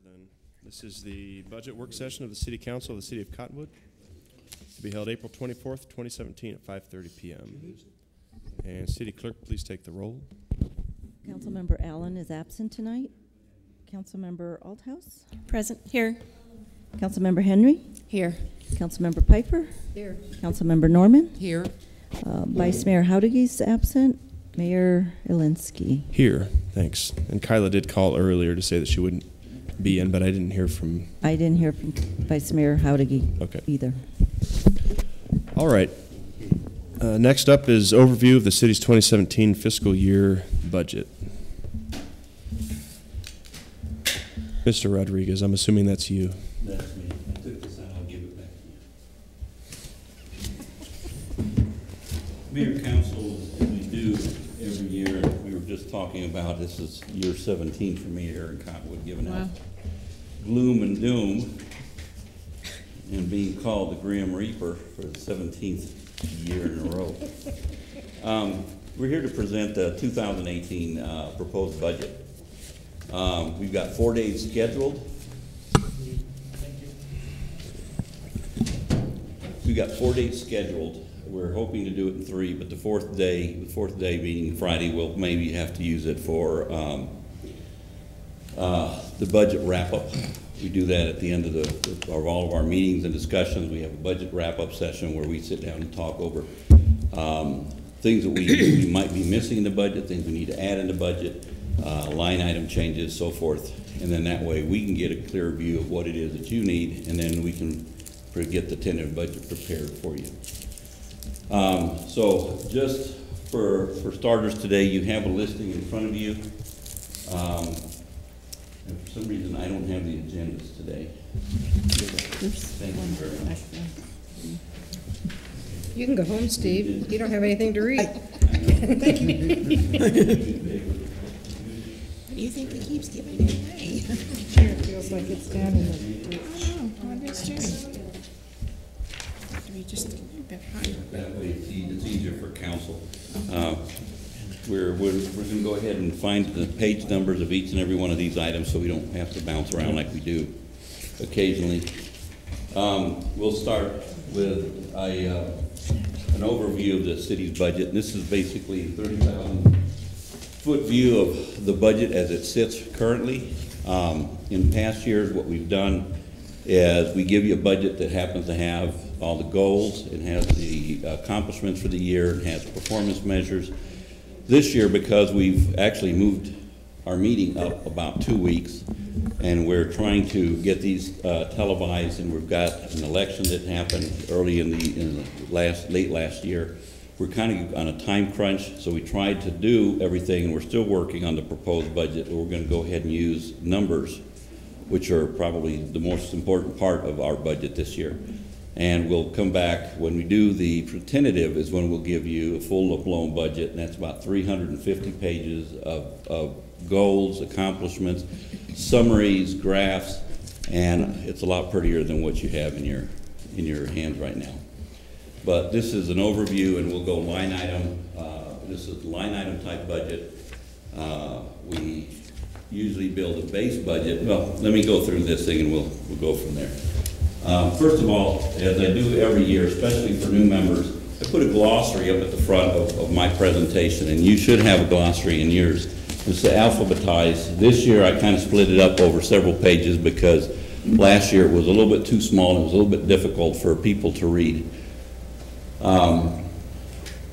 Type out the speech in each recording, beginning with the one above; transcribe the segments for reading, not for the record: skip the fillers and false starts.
then. This is the budget work session of the City Council of the City of Cottonwood to be held April 24th, 2017 at 5:30 p.m. And City Clerk, please take the roll. Councilmember Allen is absent tonight. Councilmember Althouse? Present. Here. Councilmember Henry? Here. Councilmember Piper? Here. Councilmember Norman? Here. Vice Mayor Howdige's absent. Mayor Ilinsky. Here, thanks. And Kyla did call earlier to say that she wouldn't be in, but I didn't hear from... I didn't hear from Vice Mayor Howdige either. All right. Next up is overview of the city's 2017 fiscal year budget. Mr. Rodriguez, I'm assuming that's you. That's me. I took this out. I'll give it back to you. Mayor, Council, as we do every year, we were just talking about, this is year 17 for me here in Cottonwood, giving out gloom and doom and being called the Grim Reaper for the 17th year in a row. We're here to present the 2018 proposed budget. We've got 4 days scheduled. We've got 4 days scheduled. We're hoping to do it in 3, but the fourth day being Friday, we'll maybe have to use it for the budget wrap-up. We do that at the end of all of our meetings and discussions. We have a budget wrap-up session where we sit down and talk over things that we might be missing in the budget, things we need to add in the budget, line item changes, so forth. And then that way we can get a clear view of what it is that you need, and then we can get the tentative budget prepared for you. So just for starters today, you have a listing in front of you. And for some reason, I don't have the agendas today. Thank you very much. You can go home, Steve. You don't have anything to read. You think he keeps giving it away? Sure, it feels like it's down in the... Oh, I just do. We just a little bit higher. That way it's easier for council. We're going to go ahead and find the page numbers of each and every one of these items so we don't have to bounce around like we do occasionally. We'll start with an overview of the city's budget. And this is basically a 30,000-foot view of the budget as it sits currently. In past years, what we've done is we give you a budget that happens to have all the goals, it has the accomplishments for the year, it has performance measures. This year, because we've actually moved our meeting up about 2 weeks, and we're trying to get these televised, and we've got an election that happened early late last year. We're kind of on a time crunch, so we tried to do everything, and we're still working on the proposed budget. We're going to go ahead and use numbers, which are probably the most important part of our budget this year. And we'll come back when we do the tentative is when we'll give you a full-blown budget, and that's about 350 pages of goals, accomplishments, summaries, graphs, and it's a lot prettier than what you have in your hands right now. But this is an overview, and we'll go line item. This is a line item type budget. We usually build a base budget. Well, let me go through this thing, and we'll go from there. First of all, as I do every year, especially for new members, I put a glossary up at the front of my presentation, and you should have a glossary in yours. It's alphabetized. This year I kind of split it up over several pages because last year it was a little bit too small and it was a little bit difficult for people to read.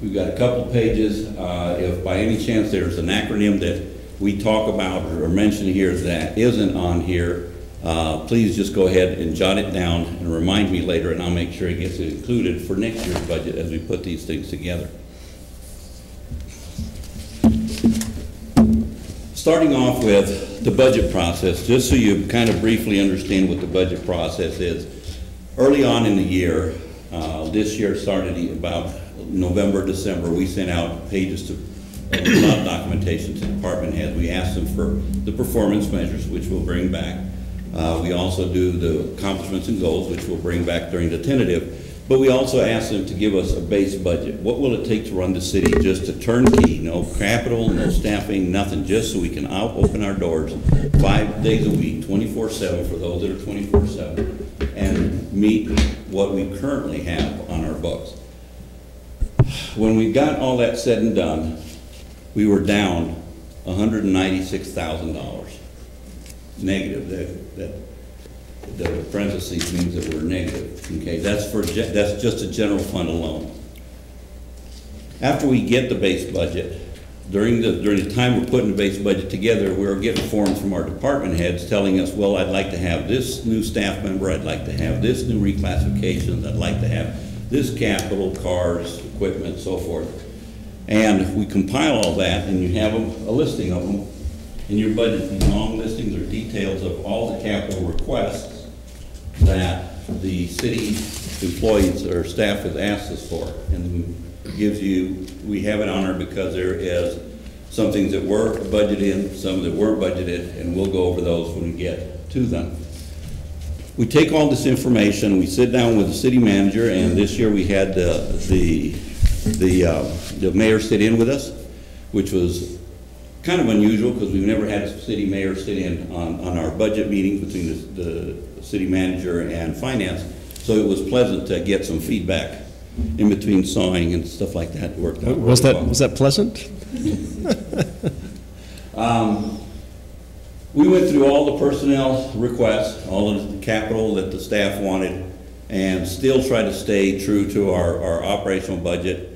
We've got a couple pages. If by any chance there's an acronym that we talk about or mention here that isn't on here, please just go ahead and jot it down and remind me later, and I'll make sure it gets included for next year's budget as we put these things together. Starting off with the budget process, just so you kind of briefly understand what the budget process is. Early on in the year, this year started about November, December, we sent out pages to a lot of documentation to department heads. We asked them for the performance measures, which we'll bring back. We also do the accomplishments and goals, which we'll bring back during the tentative. But we also asked them to give us a base budget. What will it take to run the city? Just a turnkey, no capital, no staffing, nothing, just so we can open our doors 5 days a week, 24/7 for those that are 24/7, and meet what we currently have on our books. When we got all that said and done, we were down $196,000 negative. The parentheses means that we're negative. Okay, that's just a general fund alone. After we get the base budget, during the time we're putting the base budget together, we're getting forms from our department heads telling us, well, I'd like to have this new staff member, I'd like to have this new reclassification, I'd like to have this capital, cars, equipment, so forth. And we compile all that, and you have a listing of them in your budget. These long listings are details of all the capital requests that the city employees or staff has asked us for. And gives you, we have it on there because there is some things that were budgeted, some that weren't budgeted, and we'll go over those when we get to them. We take all this information, we sit down with the city manager, and this year we had the mayor sit in with us, which was kind of unusual because we've never had a city mayor sit in on our budget meetings between the city manager and finance. So it was pleasant to get some feedback in between sawing and stuff like that. Worked out Was really well. was that pleasant? We went through all the personnel requests, all of the capital that the staff wanted, and still tried to stay true to our operational budget.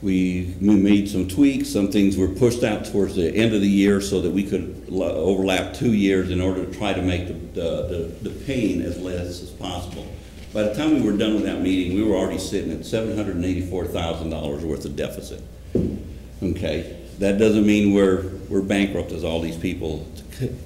We made some tweaks, some things were pushed out towards the end of the year so that we could overlap 2 years in order to try to make the pain as less as possible. By the time we were done with that meeting, we were already sitting at $784,000 worth of deficit. Okay, that doesn't mean we're bankrupt as all these people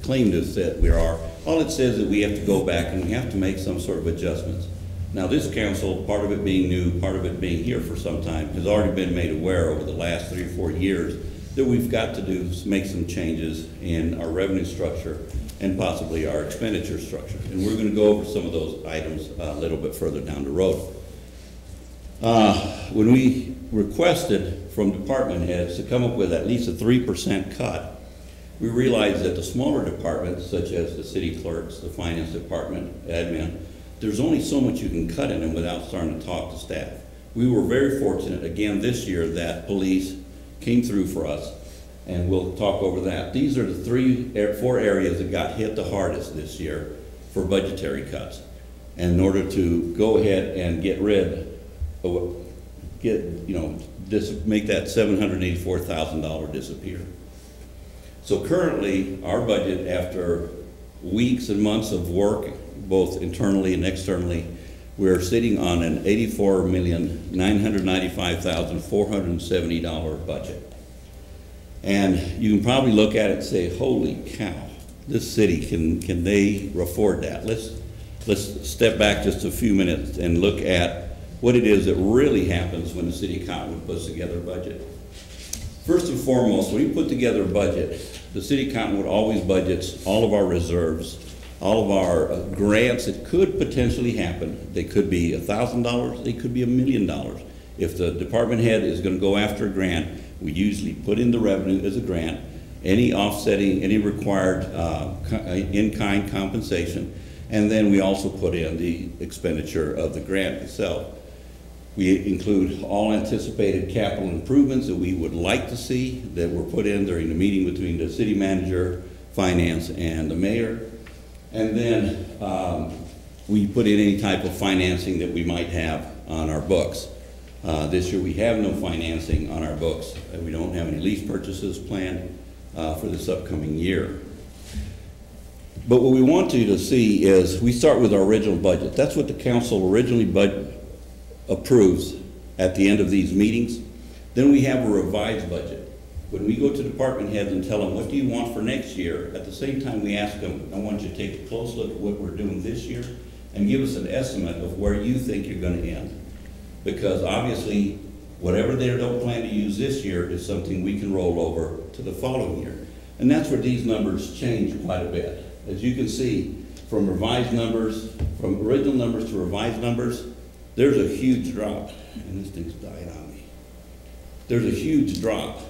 claim to say we are. All it says is that we have to go back and we have to make some sort of adjustments. Now this council, part of it being new, part of it being here for some time, has already been made aware over the last 3 or 4 years that we've got to make some changes in our revenue structure and possibly our expenditure structure. And we're going to go over some of those items a little bit further down the road. When we requested from department heads to come up with at least a 3% cut, we realized that the smaller departments, such as the city clerks, the finance department, admin, there's only so much you can cut in them without starting to talk to staff. We were very fortunate, again, this year that police came through for us, and we'll talk over that. These are the 4 areas that got hit the hardest this year for budgetary cuts. And in order to go ahead and get rid of, make that $784,000 disappear. So currently, our budget, after weeks and months of work, both internally and externally, we're sitting on an $84,995,470 budget. And you can probably look at it and say, holy cow, this city, can they afford that? Let's step back just a few minutes and look at what it is that really happens when the city of Cottonwood puts together a budget. First and foremost, when you put together a budget, the city of Cottonwood always budgets all of our reserves, all of our grants that could potentially happen. They could be $1,000, they could be $1 million. If the department head is going to go after a grant, we usually put in the revenue as a grant, any offsetting, any required in-kind compensation, and then we also put in the expenditure of the grant itself. We include all anticipated capital improvements that we would like to see that were put in during the meeting between the city manager, finance, and the mayor. And then we put in any type of financing that we might have on our books. This year we have no financing on our books. We don't have any lease purchases planned for this upcoming year. But what we want you to see is we start with our original budget. That's what the council originally approves at the end of these meetings. Then we have a revised budget. When we go to department heads and tell them, what do you want for next year? At the same time, we ask them, I want you to take a close look at what we're doing this year and give us an estimate of where you think you're going to end. Because obviously, whatever they don't plan to use this year is something we can roll over to the following year. And that's where these numbers change quite a bit. As you can see, from revised numbers, from original numbers to revised numbers, there's a huge drop, and this thing's dying on me. There's a huge drop,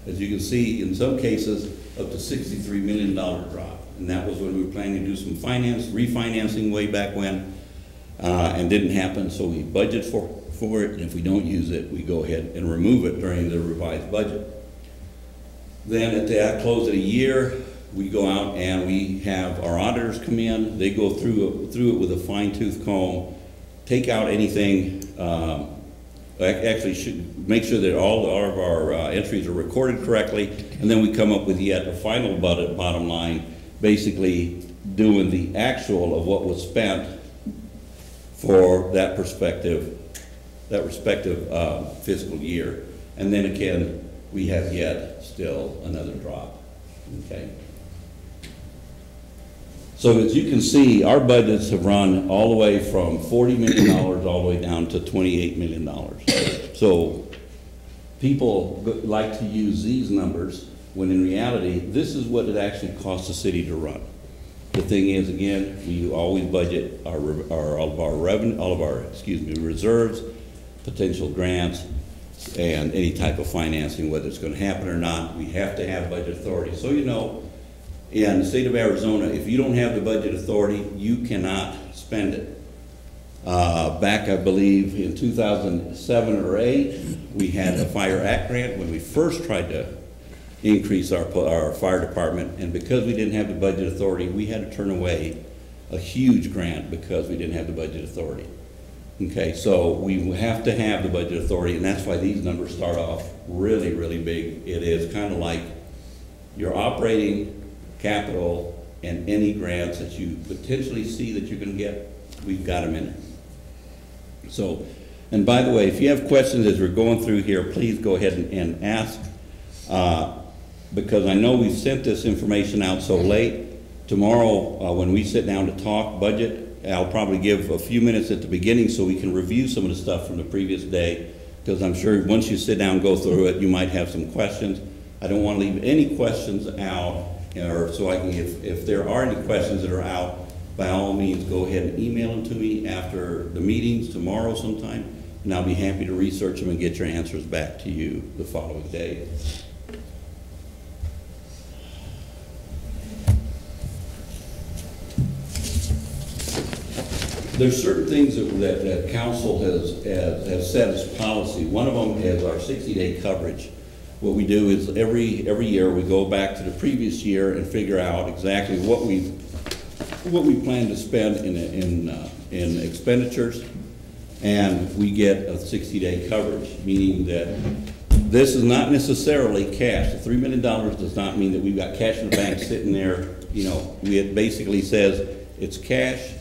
as you can see, in some cases, up to $63 million drop. And that was when we were planning to do some refinancing way back when, and didn't happen, so we budget for it, and if we don't use it, we go ahead and remove it during the revised budget. Then at the close of the year, we go out and we have our auditors come in, they go through it with a fine-tooth comb, take out anything, actually should make sure that all of our entries are recorded correctly, and then we come up with yet a final bottom line, basically doing the actual of what was spent for that respective fiscal year. And then again, we have yet still another drop, okay? So as you can see, our budgets have run all the way from $40 million all the way down to $28 million. So people like to use these numbers when in reality, this is what it actually costs the city to run. The thing is, again, we always budget all of our reserves, potential grants, and any type of financing, whether it's going to happen or not. We have to have budget authority. So you know, in the state of Arizona, if you don't have the budget authority, you cannot spend it. Back, I believe, in 2007 or 8, we had a Fire Act grant when we first tried to increase our fire department, and because we didn't have the budget authority, we had to turn away a huge grant because we didn't have the budget authority. Okay, so we have to have the budget authority, and that's why these numbers start off really, really big. It is kind of like your operating capital and any grants that you potentially see that you're going to get, we've got them in there. So, and by the way, if you have questions as we're going through here, please go ahead and ask, because I know we've sent this information out so late. Tomorrow, when we sit down to talk budget, I'll probably give a few minutes at the beginning so we can review some of the stuff from the previous day, because I'm sure once you sit down and go through it, you might have some questions. I don't want to leave any questions out, or so I can, if there are any questions that are out, by all means, go ahead and email them to me after the meetings tomorrow sometime, and I'll be happy to research them and get your answers back to you the following day. There's certain things that council has set as policy. One of them is our 60-day coverage. What we do is every year we go back to the previous year and figure out exactly what we plan to spend in expenditures, and we get a 60-day coverage, meaning that this is not necessarily cash. The $3 million does not mean that we've got cash in the bank sitting there. You know, it basically says it's cash,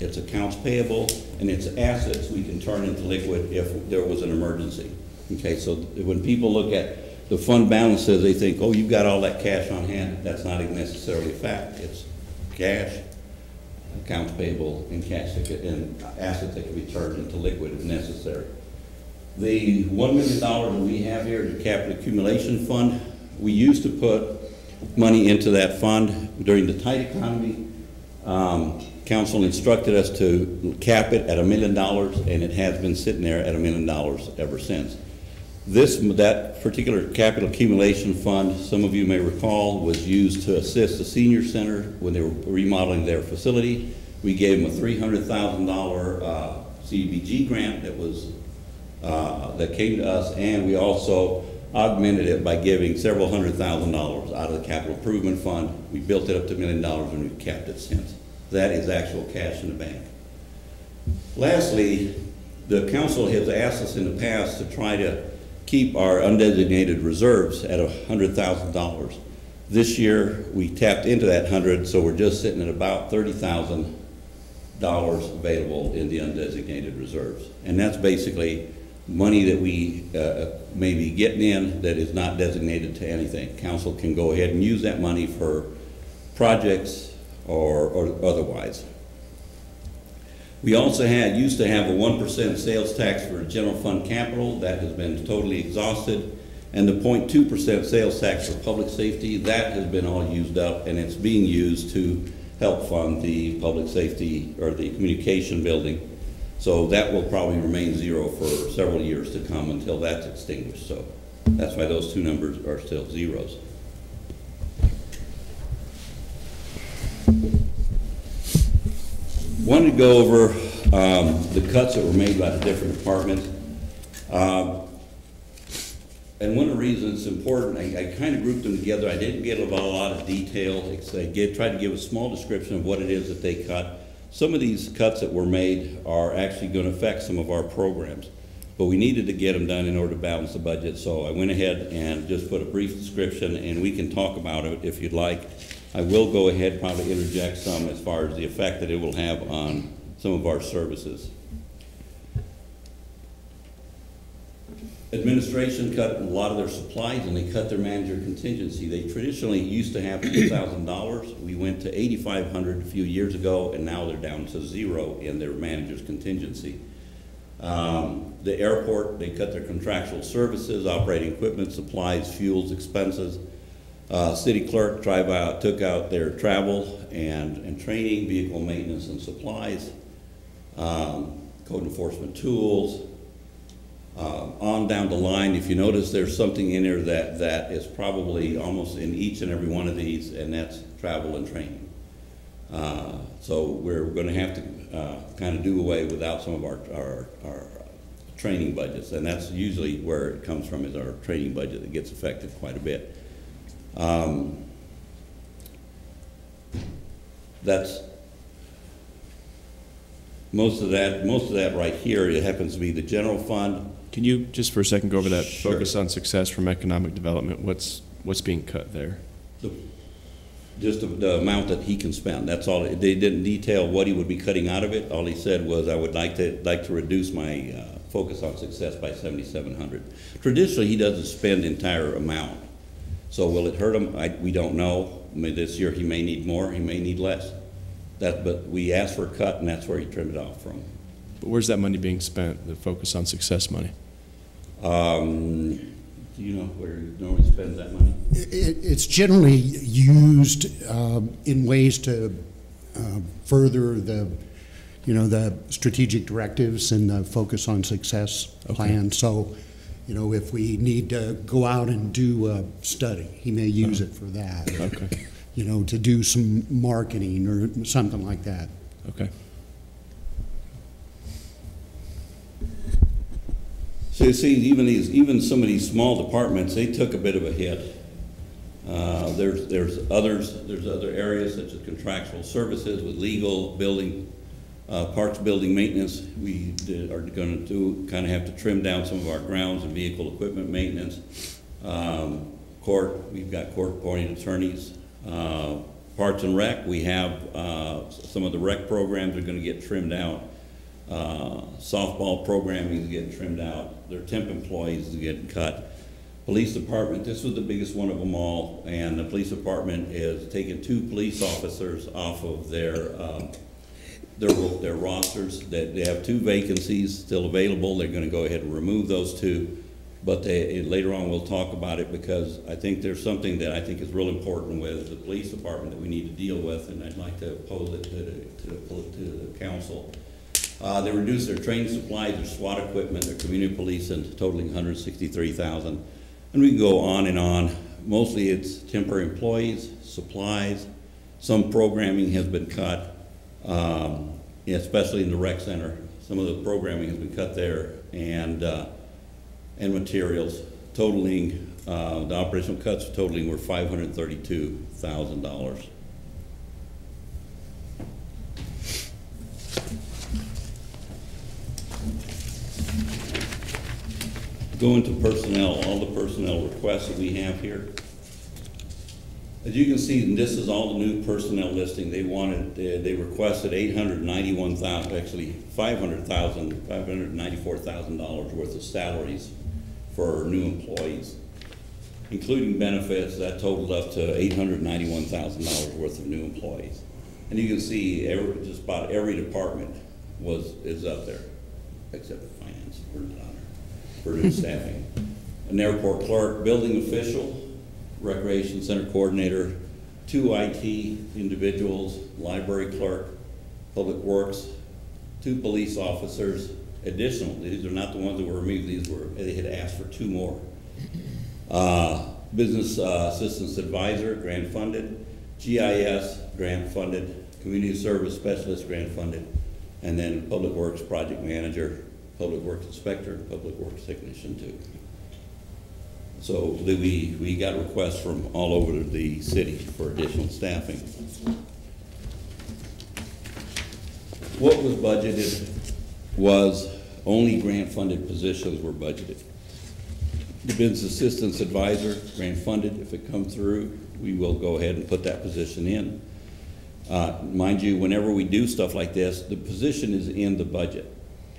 it's accounts payable, and it's assets we can turn into liquid if there was an emergency. Okay, so when people look at the fund balances, they think, oh, you've got all that cash on hand. That's not even necessarily a fact. It's cash, accounts payable, and cash and assets that can be turned into liquid if necessary. The $1 million that we have here, the capital accumulation fund, we used to put money into that fund during the tight economy. Council instructed us to cap it at $1 million, and it has been sitting there at $1 million ever since. That particular capital accumulation fund, some of you may recall, was used to assist the senior center when they were remodeling their facility. We gave them a $300,000 CDBG grant that came to us, and we also augmented it by giving several $100,000 out of the capital improvement fund. We built it up to $1 million, and we've kept it since. That is actual cash in the bank. Lastly, the council has asked us in the past to try to keep our undesignated reserves at $100,000. This year, we tapped into that 100, so we're just sitting at about $30,000 available in the undesignated reserves. And that's basically money that we may be getting in that is not designated to anything. Council can go ahead and use that money for projects or otherwise. We also used to have a 1% sales tax for general fund capital. That has been totally exhausted. And the 0.2% sales tax for public safety, that has been all used up, and it's being used to help fund the public safety or the communication building. So that will probably remain zero for several years to come until that's extinguished. So that's why those two numbers are still zeros. Wanted to go over the cuts that were made by the different departments. And one of the reasons it's important, I kind of grouped them together. I didn't get a lot of detail. I tried to give a small description of what it is that they cut. Some of these cuts that were made are actually going to affect some of our programs, but we needed to get them done in order to balance the budget. So I went ahead and just put a brief description, and we can talk about it if you'd like. I will go ahead and probably interject some as far as the effect that it will have on some of our services. Administration cut a lot of their supplies, and they cut their manager contingency. They traditionally used to have $2,000. We went to $8,500 a few years ago, and now they're down to zero in their manager's contingency. The airport, they cut their contractual services, operating equipment, supplies, fuels, expenses. City clerk took out their travel and training, vehicle maintenance and supplies, code enforcement tools. On down the line, if you notice, there's something in there that is probably almost in each and every one of these, and that's travel and training. So we're going to have to kind of do away without some of our training budgets, and that's usually where it comes from, is our training budget that gets affected quite a bit. That's most of that right here. It happens to be the general fund. Can you just for a second go over that Sure. focus on success from economic development? What's being cut there? Just the amount that he can spend. That's all. They didn't detail what he would be cutting out of it. All he said was, I would like to reduce my focus on success by $7,700. Traditionally, he doesn't spend the entire amount. So will it hurt him? We don't know. I mean, this year he may need more, he may need less. But we asked for a cut, and that's where he trimmed it off from. But where's that money being spent, the focus on success money? Do you know where he normally spends that money? It's generally used in ways to further the strategic directives and the focus on success plan. So, if we need to go out and do a study, he may use it for that. Okay. To do some marketing or something like that. Okay. So you see, even some of these small departments, they took a bit of a hit. There's other areas such as contractual services with legal, building, parks, building maintenance. We are going to kind of have to trim down some of our grounds and vehicle equipment maintenance. Court, we've got court-appointed attorneys. Parks and Rec, we have some of the rec programs are going to get trimmed out. Softball programming is getting trimmed out. Their temp employees are getting cut. Police department, this was the biggest one of them all, and the police department is taking 2 police officers off of their rosters. They have 2 vacancies still available. They're going to go ahead and remove those 2. But later on we'll talk about it, because I think there's something that I think is real important with the police department that we need to deal with, and I'd like to pose it to the council. They reduced their training supplies, their SWAT equipment, their community police, and totaling $163,000. And we can go on and on. Mostly it's temporary employees, supplies. Some programming has been cut, especially in the rec center. Some of the programming has been cut there, and materials, totaling, the operational cuts totaling were $532,000. Going to personnel, all the personnel requests that we have here. As you can see, and this is all the new personnel listing. They requested $891,000, actually $594,000 worth of salaries for new employees, including benefits. That totaled up to $891,000 worth of new employees. And you can see just about every department is up there, except for finance. We're not on there for new staffing. An airport clerk, building official, recreation center coordinator, 2 IT individuals, library clerk, public works, 2 police officers additional. These are not the ones that were removed. They had asked for 2 more. Business Assistance Advisor, grant funded. GIS, grant funded. Community Service Specialist, grant funded. And then Public Works Project Manager, Public Works Inspector, Public Works Technician too. So we got requests from all over the city for additional staffing. What was budgeted was only grant-funded positions were budgeted. The Business Assistance Advisor, grant-funded. If it comes through, we will go ahead and put that position in. Mind you, whenever we do stuff like this, the position is in the budget.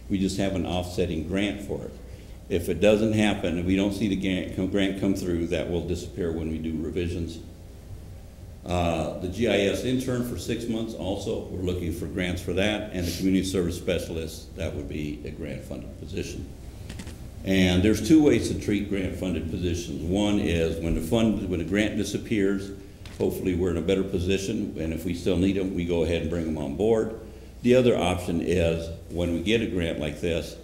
We just have an offsetting grant for it. If it doesn't happen, if we don't see the grant come through, that will disappear when we do revisions. The GIS intern for 6 months also, we're looking for grants for that, and the community service specialist, that would be a grant-funded position. And there's 2 ways to treat grant-funded positions. One is when the grant disappears, hopefully we're in a better position, and if we still need them, we go ahead and bring them on board. The other option is when we get a grant like this,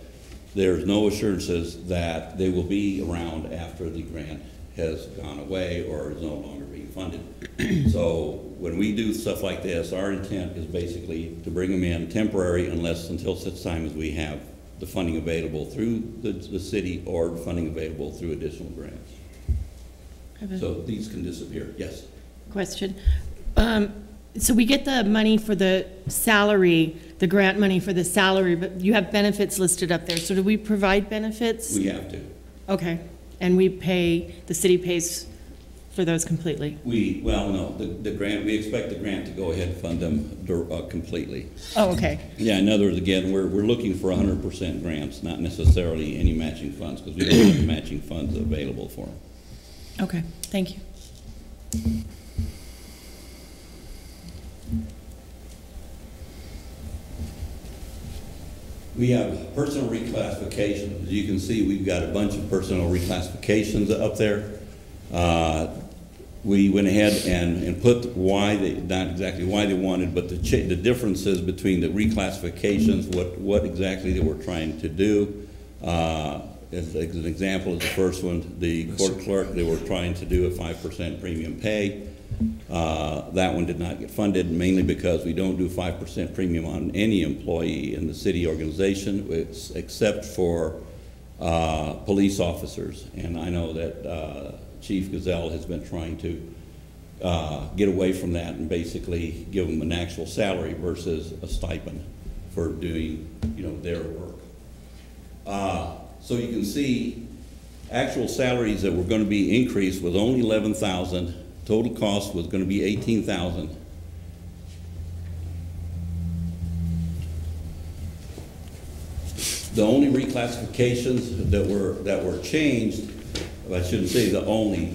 there's no assurances that they will be around after the grant has gone away or is no longer being funded. So when we do stuff like this, our intent is basically to bring them in temporary until such time as we have the funding available through the city or funding available through additional grants. So these can disappear. Yes? Question. So we get the money for the salary, the grant money for the salary, but you have benefits listed up there. So do we provide benefits? We have to. Okay. And the city pays for those completely? Well, no, the grant, we expect the grant to go ahead and fund them completely. Oh, okay. Yeah, in other words, again, we're looking for 100% grants, not necessarily any matching funds, because we don't have matching funds available for them. Okay, thank you. We have personal reclassification. As you can see, we've got a bunch of personal reclassifications up there. We went ahead and put why they, not exactly why they wanted, but the differences between the reclassifications, what exactly they were trying to do. As an example is the first one, the court clerk, they were trying to do a 5% premium pay. That one did not get funded, mainly because we don't do 5% premium on any employee in the city organization, except for police officers. And I know that Chief Gazelle has been trying to get away from that and basically give them an actual salary versus a stipend for doing, their work. So you can see actual salaries that were going to be increased was only $11,000. Total cost was going to be $18,000. The only reclassifications that were changed, I shouldn't say the only,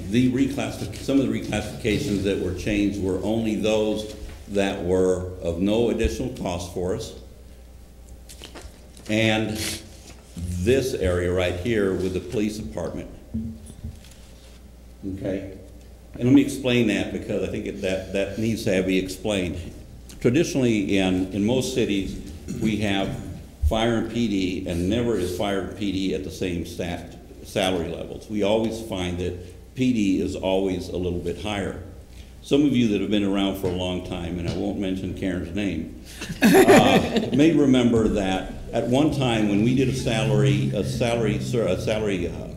some of the reclassifications that were changed were only those that were of no additional cost for us. And this area right here with the police department. Okay? And let me explain that because I think that needs to be explained. Traditionally, in most cities, we have fire and PD, and never is fire and PD at the same salary levels. We always find that PD is always a little bit higher. Some of you that have been around for a long time, and I won't mention Karen's name, may remember that at one time when we did a salary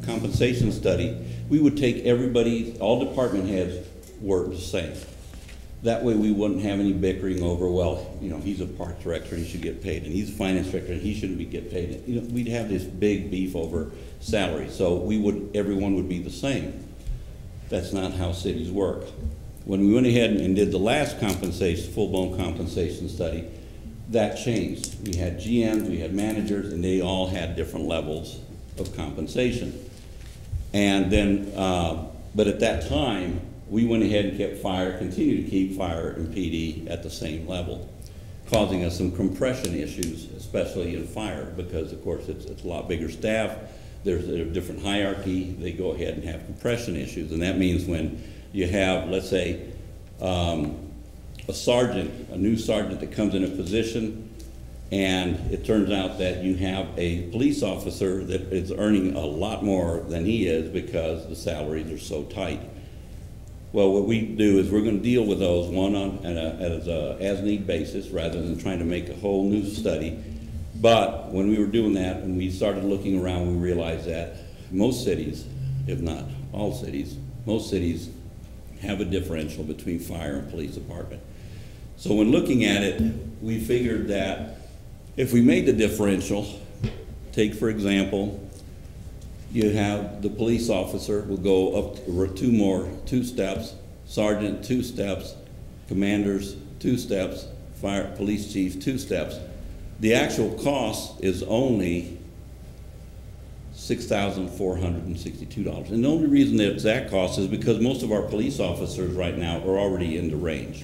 compensation study, we would take everybody, all department heads were the same. That way we wouldn't have any bickering over, well, he's a park director and he should get paid, and he's a finance director and he shouldn't get paid. We'd have this big beef over salary, so everyone would be the same. That's not how cities work. When we went ahead and did the last compensation, full-blown compensation study, that changed. We had GMs, we had managers, and they all had different levels of compensation. And then, but at that time, we went ahead and continued to keep fire and PD at the same level, causing us some compression issues, especially in fire, because of course it's a lot bigger staff, there's a different hierarchy, they go ahead and have compression issues. And that means when you have, let's say, a new sergeant that comes in a position, And it turns out that you have a police officer that is earning a lot more than he is because the salaries are so tight. Well, what we do is we're going to deal with those one on as-need basis rather than trying to make a whole new study. But when we were doing that and we started looking around, we realized that most cities, if not all cities, most cities have a differential between fire and police department. So when looking at it, we figured that if we made the differential, take for example, you have the police officer will go up two steps, sergeant 2 steps, commanders 2 steps, police chief 2 steps. The actual cost is only $6,462. And the only reason that it's that cost is because most of our police officers right now are already in the range,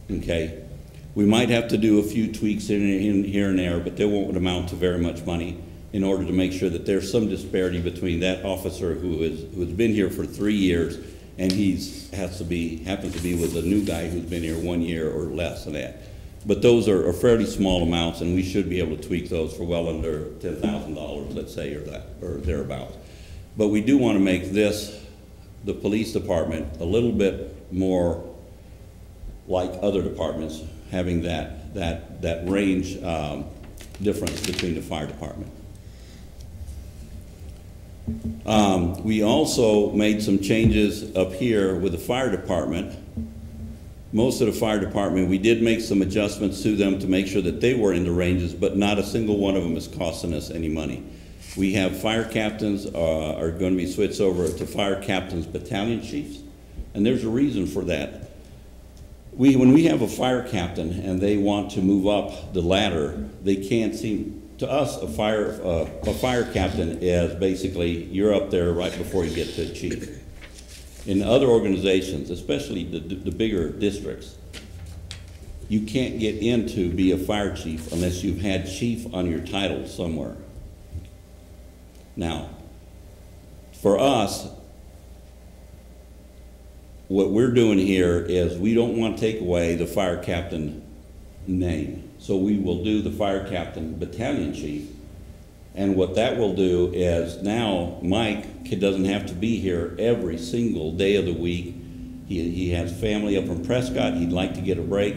okay? We might have to do a few tweaks in here and there, but they won't amount to very much money in order to make sure that there's some disparity between that officer who's been here for 3 years and happens to be with a new guy who's been here 1 year or less than that. But those are fairly small amounts, and we should be able to tweak those for well under $10,000, let's say, or thereabouts. But we do want to make the police department, a little bit more like other departments, having that range difference between the fire department. We also made some changes up here with the fire department. Most of the fire department, we did make some adjustments to them to make sure that they were in the ranges, but not a single one of them is costing us any money. We have fire captains are going to be switched over to fire captains battalion chiefs, and there's a reason for that. When we have a fire captain and they want to move up the ladder, they can't seem, to us, a fire captain is basically, you're up there right before you get to chief. In other organizations, especially the bigger districts, you can't get in to be a fire chief unless you've had chief on your title somewhere. Now, for us, what we're doing here is we don't want to take away the fire captain name. So we will do the fire captain battalion chief. And what that will do is now Mike doesn't have to be here every single day of the week. He has family up in Prescott. He'd like to get a break.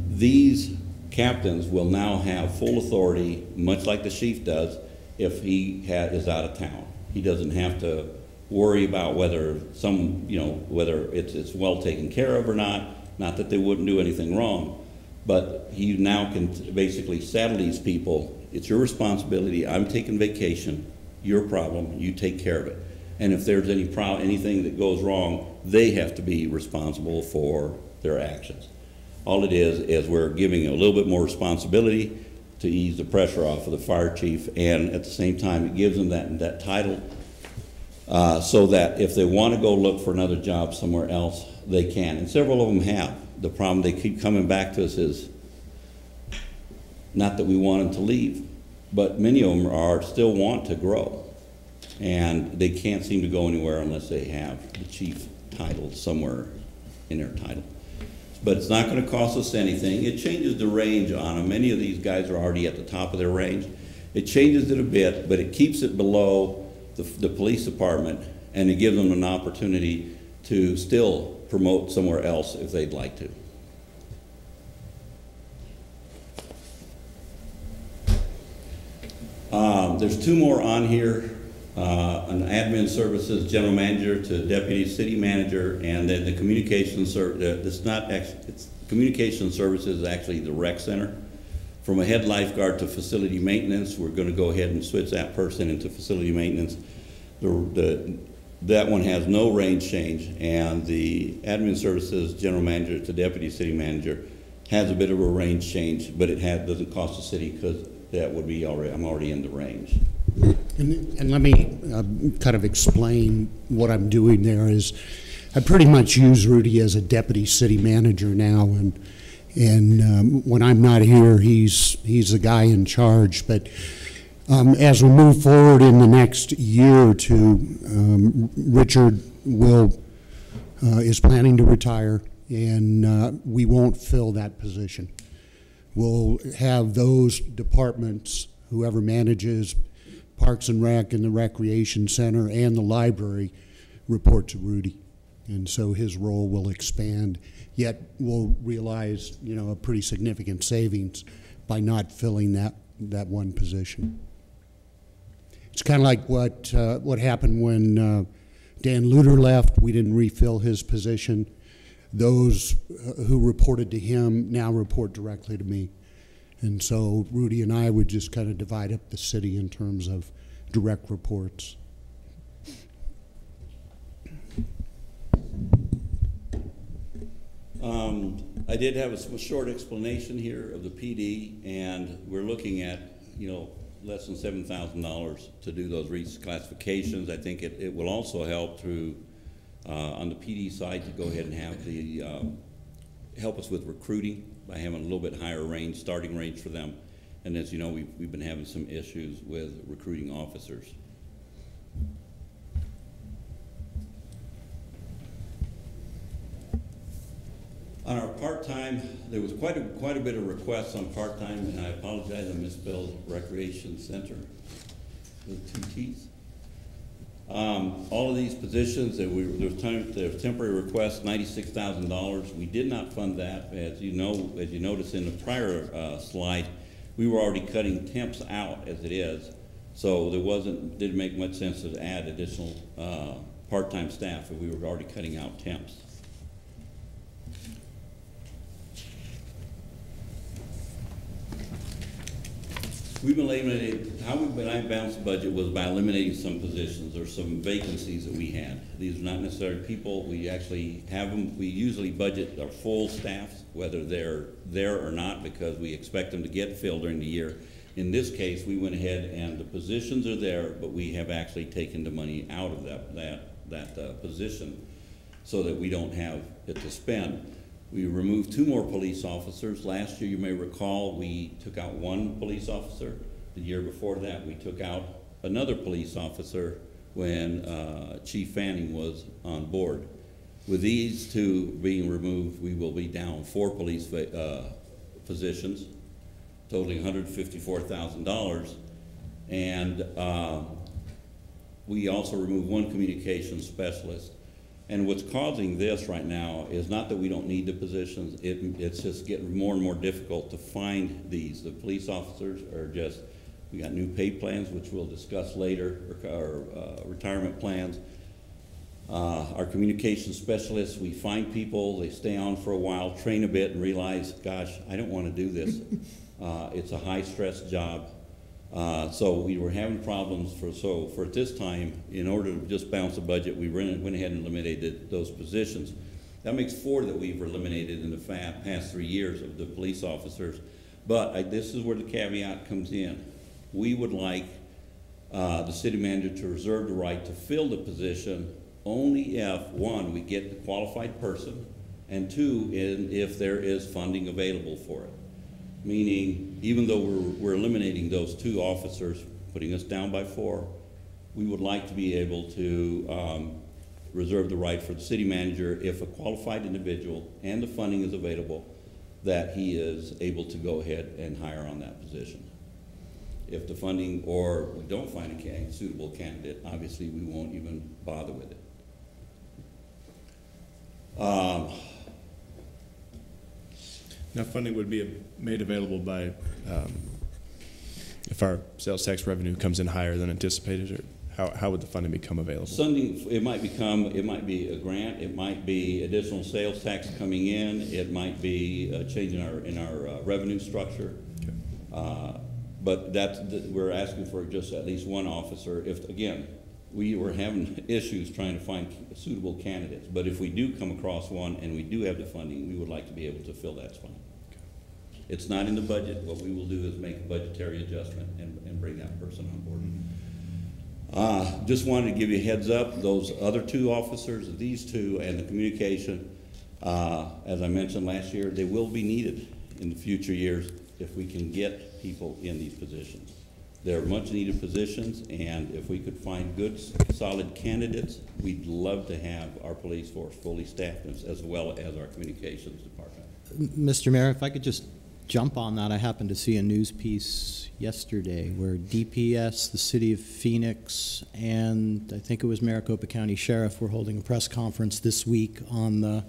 These captains will now have full authority, much like the chief does, if he is out of town. He doesn't have to worry about whether whether it's well taken care of or not. Not that they wouldn't do anything wrong, but he now can basically saddle these people. It's your responsibility. I'm taking vacation. Your problem. You take care of it. And if there's anything that goes wrong, they have to be responsible for their actions. All it is we're giving a little bit more responsibility to ease the pressure off of the fire chief, and at the same time, it gives them that title so that if they want to go look for another job somewhere else, they can. And several of them have. The problem they keep coming back to us is not that we want them to leave, but many of them still want to grow. And they can't seem to go anywhere unless they have the chief title somewhere in their title. But it's not going to cost us anything. It changes the range on them. Many of these guys are already at the top of their range. It changes it a bit, but it keeps it below the police department, and it gives them an opportunity to still promote somewhere else if they'd like to. There's two more on here. An admin services general manager to deputy city manager, and then the communication communication services is actually the rec center. From a head lifeguard to facility maintenance, we're going to go ahead and switch that person into facility maintenance. That one has no range change, and the admin services general manager to deputy city manager has a bit of a range change, but it doesn't cost the city because that would be I'm already in the range. And let me kind of explain what I'm doing there is I pretty much use Rudy as a deputy city manager now, and when I'm not here, he's the guy in charge. But as we move forward in the next year or two, Richard is planning to retire, and we won't fill that position. we'll have those departments, whoever manages Parks and Rec and the Recreation Center and the library, report to Rudy. And so his role will expand, yet we'll realize, you know, a pretty significant savings by not filling that one position. It's kind of like what happened when Dan Luter left. We didn't refill his position. Those who reported to him now report directly to me. And so Rudy and I would just kind of divide up the city in terms of direct reports. I did have a short explanation here of the PD, and we're looking at, you know, less than $7,000 to do those reclassifications. I think it will also help through, on the PD side, to go ahead and have the, help us with recruiting by having a little bit higher range, starting range for them. And as you know, we've been having some issues with recruiting officers. On our part-time, there was quite a bit of requests on part-time, and I apologize, I misspelled Recreation Center with 2 T's. All of these positions, there was temporary requests, $96,000. We did not fund that. As you noticed in the prior slide, we were already cutting temps out as it is, so didn't make much sense to add additional part-time staff if we were already cutting out temps. We've eliminated, how we've been balanced the budget was by eliminating some positions or some vacancies that we had. These are not necessarily people, we actually have them, we usually budget our full staffs, whether they're there or not, because we expect them to get filled during the year. In this case, we went ahead and the positions are there, but we have actually taken the money out of that position so that we don't have it to spend. We removed 2 more police officers. Last year, you may recall, we took out 1 police officer. The year before that, we took out another police officer when Chief Fanning was on board. With these 2 being removed, we will be down 4 police positions, totaling $154,000. And we also removed 1 communications specialist. And what's causing this right now is not that we don't need the positions, it's just getting more and more difficult to find these. The police officers are just, we got new pay plans, which we'll discuss later, our retirement plans. Our communication specialists, we find people, they stay on for a while, train a bit and realize, gosh, I don't want to do this. It's a high stress job. So we were having problems for this time, in order to just balance the budget, we went ahead and eliminated those positions. That makes 4 that we've eliminated in the past 3 years of the police officers. But this is where the caveat comes in. We would like the city manager to reserve the right to fill the position only if, 1, we get the qualified person, and 2, if there is funding available for it. Meaning, even though we're eliminating those 2 officers, putting us down by 4, we would like to be able to reserve the right for the city manager, if a qualified individual and the funding is available, that he is able to go ahead and hire on that position. If the funding, or we don't find a suitable candidate, obviously we won't even bother with it. Now, funding would be made available by, if our sales tax revenue comes in higher than anticipated, or how would the funding become available? Funding, it might be a grant, it might be additional sales tax coming in, it might be a change in our revenue structure. Okay. But we're asking for just at least 1 officer. If, again, we were having issues trying to find suitable candidates, but if we do come across one and we do have the funding, we would like to be able to fill that spot. It's not in the budget. What we will do is make a budgetary adjustment and bring that person on board. Just wanted to give you a heads up, those other 2 officers, these 2, and the communication, as I mentioned last year, they will be needed in the future years if we can get people in these positions. They're much needed positions, and if we could find good, solid candidates, we'd love to have our police force fully staffed, as well as our communications department. Mr. Mayor, if I could just jump on that, I happened to see a news piece yesterday where DPS, the city of Phoenix, and I think it was Maricopa County Sheriff were holding a press conference this week on the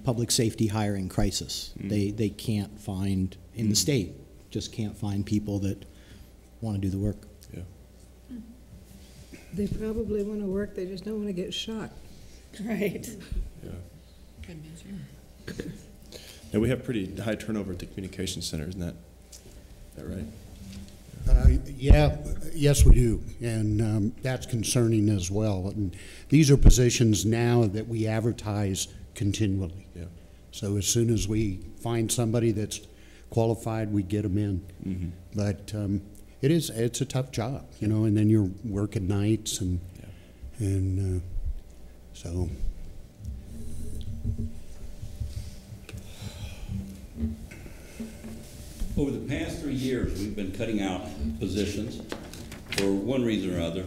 public safety hiring crisis. They can't find, in the state, just can't find people that want to do the work. Yeah. They probably want to work, they just don't want to get shot. Right. Yeah. Now, we have pretty high turnover at the communication center, isn't that right? Yes, we do, and that's concerning as well. And these are positions now that we advertise continually. Yeah. So as soon as we find somebody that's qualified, we get them in. Mm-hmm. But it's a tough job, you know. And then you're working nights, and so. Over the past 3 years, we've been cutting out positions for one reason or other.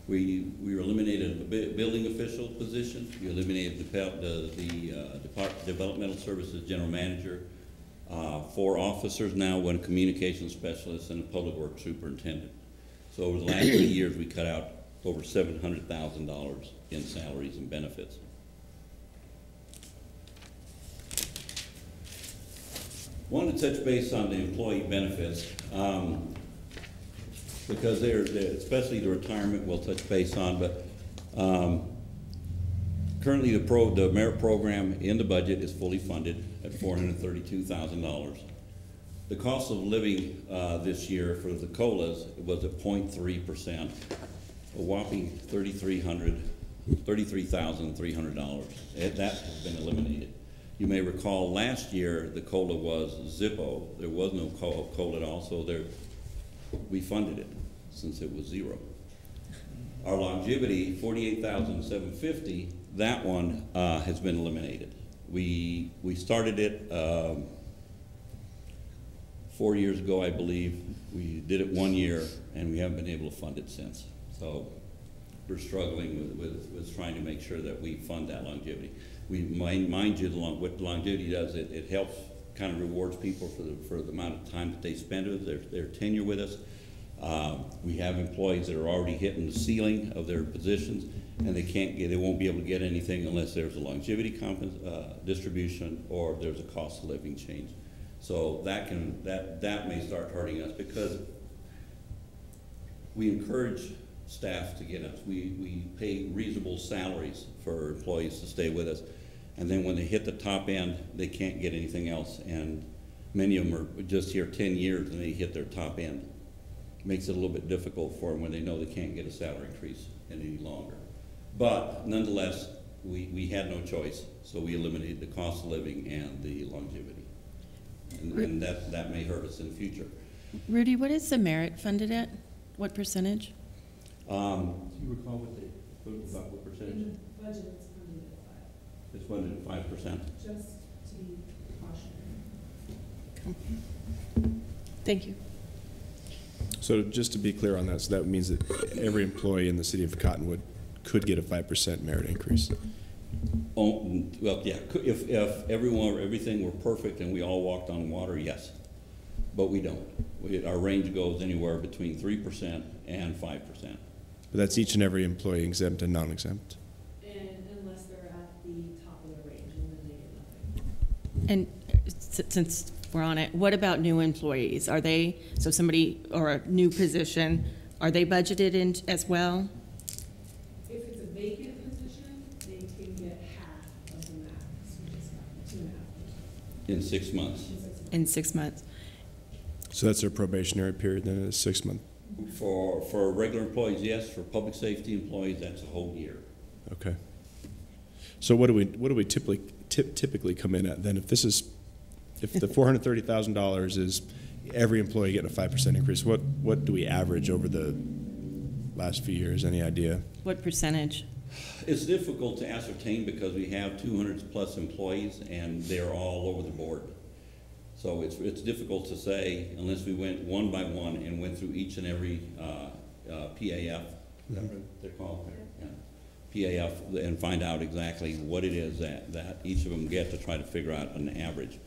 We eliminated a building official position. We eliminated the developmental services general manager. 4 officers now, 1 communications specialist, and a public works superintendent. So over the last 3 years, we cut out over $700,000 in salaries and benefits. Wanted to touch base on the employee benefits, because they're especially the retirement we'll touch base on, but currently the merit program in the budget is fully funded at $432,000. The cost of living this year for the COLAs was at 0.3%, a whopping $33,300. That has been eliminated. You may recall last year the COLA was Zippo. There was no COLA at all, so we funded it since it was 0. Our longevity, $48,750, that one has been eliminated. We started it 4 years ago, I believe. We did it 1 year, and we haven't been able to fund it since. So we're struggling with trying to make sure that we fund that longevity. Mind you, what longevity does, it helps kind of rewards people for the amount of time that they spend with us, their tenure with us. We have employees that are already hitting the ceiling of their positions, and they won't be able to get anything unless there's a longevity distribution or there's a cost of living change. So that may start hurting us, because we encourage staff to get us. We pay reasonable salaries for employees to stay with us, and then when they hit the top end, they can't get anything else, and many of them are just here 10 years and they hit their top end. Makes it a little bit difficult for them when they know they can't get a salary increase any longer. But nonetheless, we had no choice, so we eliminated the cost of living and the longevity, and that may hurt us in the future. Rudy, what is the merit funded at? What percentage? Do you recall what percentage? In the budget, it's funded at 5. It's funded at 5%. Just to be cautionary. Thank you. So just to be clear on that, so that means that every employee in the city of Cottonwood could get a 5% merit increase. Oh, well, yeah. If everything were perfect and we all walked on water, yes. But we don't. Our range goes anywhere between 3% and 5%. But that's each and every employee, exempt and non-exempt. And unless they're at the top of the range, and then they get nothing. And since we're on it, what about new employees? Are they, so somebody, or a new position, are they budgeted in as well? If it's a vacant position, they can get half of the max, which is 2.5%. In 6 months. In 6 months. So that's their probationary period, then it's 6 months. For regular employees, yes. For public safety employees, that's a whole year. Okay. So what do we typically come in at then? If the $430,000 is every employee getting a 5% increase, what do we average over the last few years? Any idea? What percentage? It's difficult to ascertain because we have 200 plus employees and they're all over the board. So it's difficult to say unless we went one by one and went through each and every PAF, is that what they're called? Yeah. PAF, and find out exactly what it is that each of them get to try to figure out an average.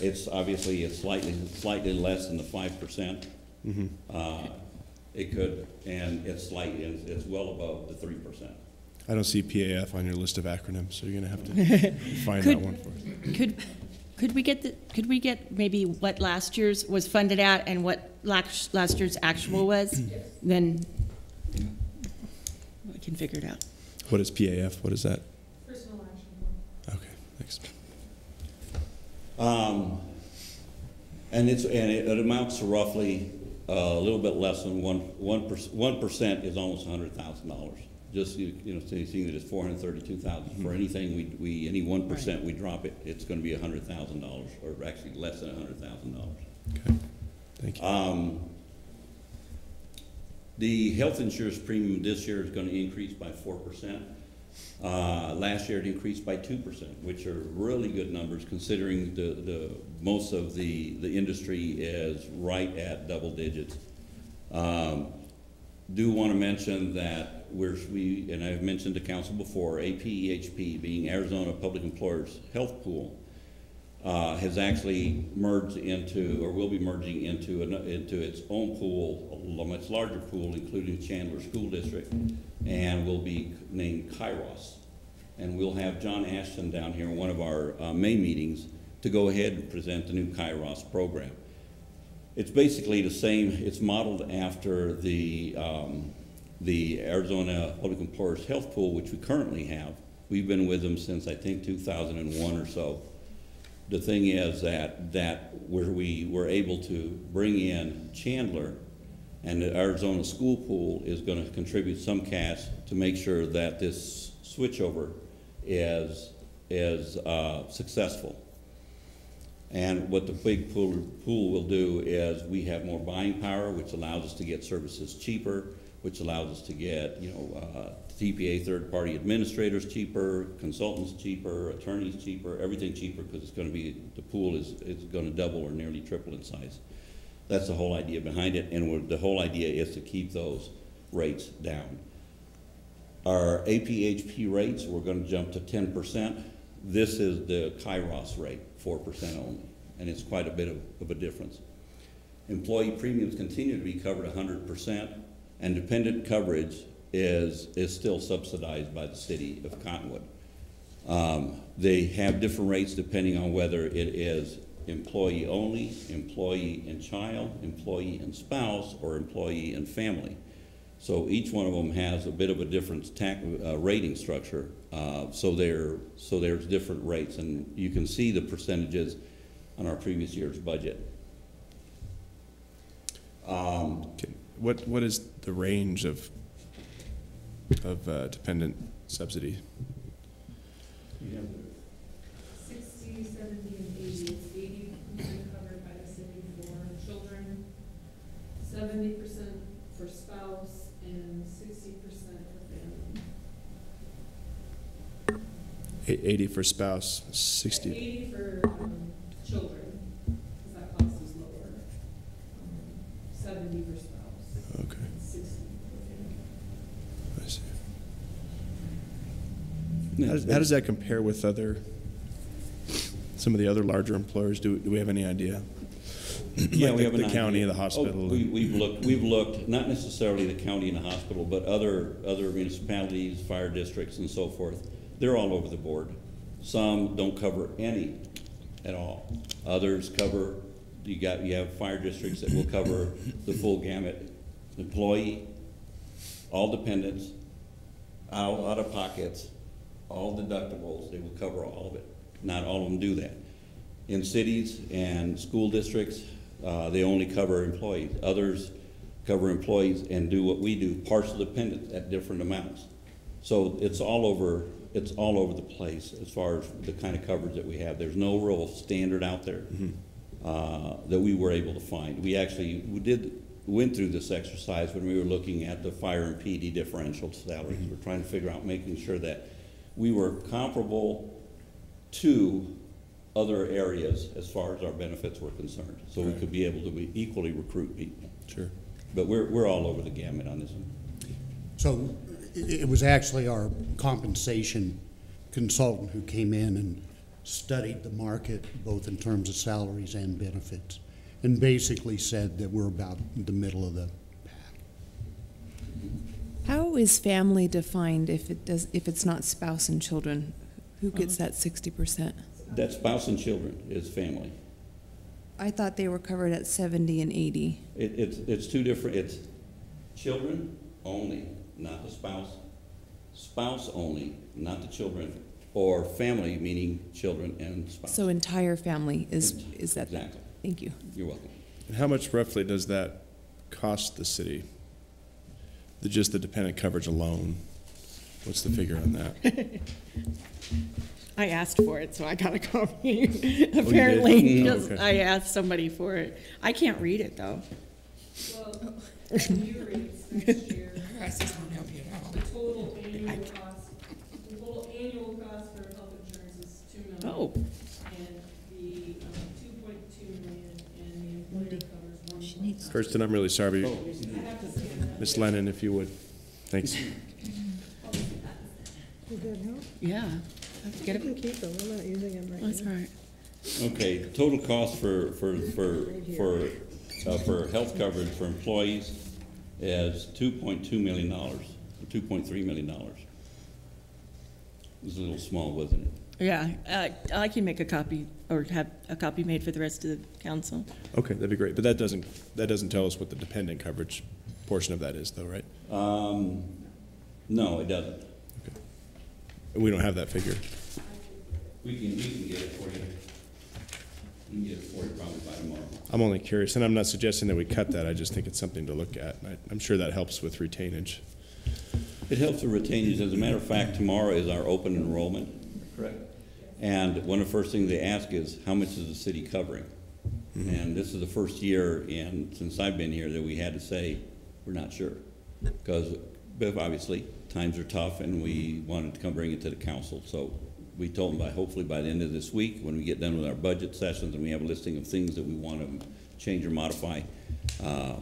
It's obviously, it's slightly less than the 5%. It could, and it's it's well above the 3%. I don't see PAF on your list of acronyms, so you're gonna have to find that one for us. Could we get maybe what last year's was funded at and what last year's actual was? Then we can figure it out. What is PAF? What is that? Personal action plan. Okay, thanks. And it amounts to roughly a little bit less than 1% is almost $100,000. Just seeing that it's $432,000 for anything any 1% we drop it, it's going to be $100,000, or actually less than $100,000. Okay, thank you. The health insurance premium this year is going to increase by 4%. Last year it increased by 2%, which are really good numbers considering the most of the industry is right at double digits. Do want to mention that and I've mentioned to council before, APEHP, being Arizona Public Employers Health Pool, has actually merged into, or will be merging into its own pool, a much larger pool, including Chandler School District, and will be named Kairos. And we'll have John Ashton down here in one of our May meetings to go ahead and present the new Kairos program. It's basically the same. It's modeled after the Arizona Public Employers Health Pool, which we currently have. We've been with them since I think 2001 or so. The thing is that we were able to bring in Chandler, and the Arizona School Pool is going to contribute some cash to make sure that this switchover is successful. And what the big pool will do is we have more buying power, which allows us to get services cheaper, which allows us to get, TPA third-party administrators cheaper, consultants cheaper, attorneys cheaper, everything cheaper, because it's going to be, the pool is going to double or nearly triple in size. That's the whole idea behind it, and the whole idea is to keep those rates down. Our APHP rates, we're going to jump to 10%. This is the Kairos rate, 4% only, and it's quite a bit of a difference. Employee premiums continue to be covered 100%, and dependent coverage is still subsidized by the city of Cottonwood. They have different rates depending on whether it is employee only, employee and child, employee and spouse, or employee and family. So each one of them has a bit of a different rating structure. So there's different rates, and you can see the percentages on our previous year's budget. What is the range of dependent subsidy? 60, 70, and 80. It's 80% covered by the city for children, 70% for spouse, and 60% for family. 80 for spouse, 60. 80 for children, because that cost is lower. 70 for spouse. Okay. And 60 for family. I see. How does that compare with some of the other larger employers? Do we have any idea? Yeah, like we have the county, idea. the hospital. We've looked, not necessarily the county and the hospital, but other municipalities, fire districts, and so forth. They're all over the board. Some don't cover any at all. Others cover. You have fire districts that will cover the full gamut: employee, all dependents, out of pockets, all deductibles. They will cover all of it. Not all of them do that. In cities and school districts, they only cover employees. Others cover employees and do what we do, partial dependents at different amounts. So it's all over the place as far as the kind of coverage that we have. There's no real standard out there that we were able to find. Went through this exercise when we were looking at the fire and PD differential salaries. We're trying to figure out, making sure that we were comparable to other areas as far as our benefits were concerned, so we could be able to equally recruit people. Sure. But we're all over the gamut on this one. So it was actually our compensation consultant who came in and studied the market both in terms of salaries and benefits, and basically said that we're about the middle of the pack. How is family defined if it's not spouse and children? Who gets that 60%? That spouse and children is family. I thought they were covered at 70 and 80. It's two different, it's children only, not the spouse. Spouse only, not the children. Or family, meaning children and spouse. So entire family is that? Exactly. Thank you. You're welcome. And how much roughly does that cost the city? Just the dependent coverage alone? What's the figure on that? I asked for it, so I got a copy. Apparently, did? because Okay. I asked somebody for it. I can't read it, though. Well, the new rates next year, the total annual cost for health insurance is $2 million. Oh. And the $2.2 million, and the employer covers $1.5. Kirsten, I'm really sorry. I have to scan that. Miss Lennon, if you would. Thanks. Did that help? Yeah. I have to get You it. can keep them, we're not using them right now. That's all right. Okay, total cost for health coverage for employees is $2.2 million, or $2.3 million. It's a little small, wasn't it? Yeah, I can make a copy, or have a copy made for the rest of the council. Okay, that'd be great. But that doesn't tell us what the dependent coverage portion of that is, though, right? No, it doesn't. Okay. We don't have that figure. We can get it for you. We can get it for you probably by tomorrow. I'm only curious, and I'm not suggesting that we cut that. I just think it's something to look at. And I'm sure that helps with retainage. It helps with retainage. As a matter of fact, tomorrow is our open enrollment. Correct. And one of the first things they ask is, how much is the city covering? Mm-hmm. And this is the first year since I've been here that we had to say, we're not sure. Because obviously, times are tough, and we wanted to come bring it to the council. So we told them hopefully by the end of this week, when we get done with our budget sessions and we have a listing of things that we want to change or modify,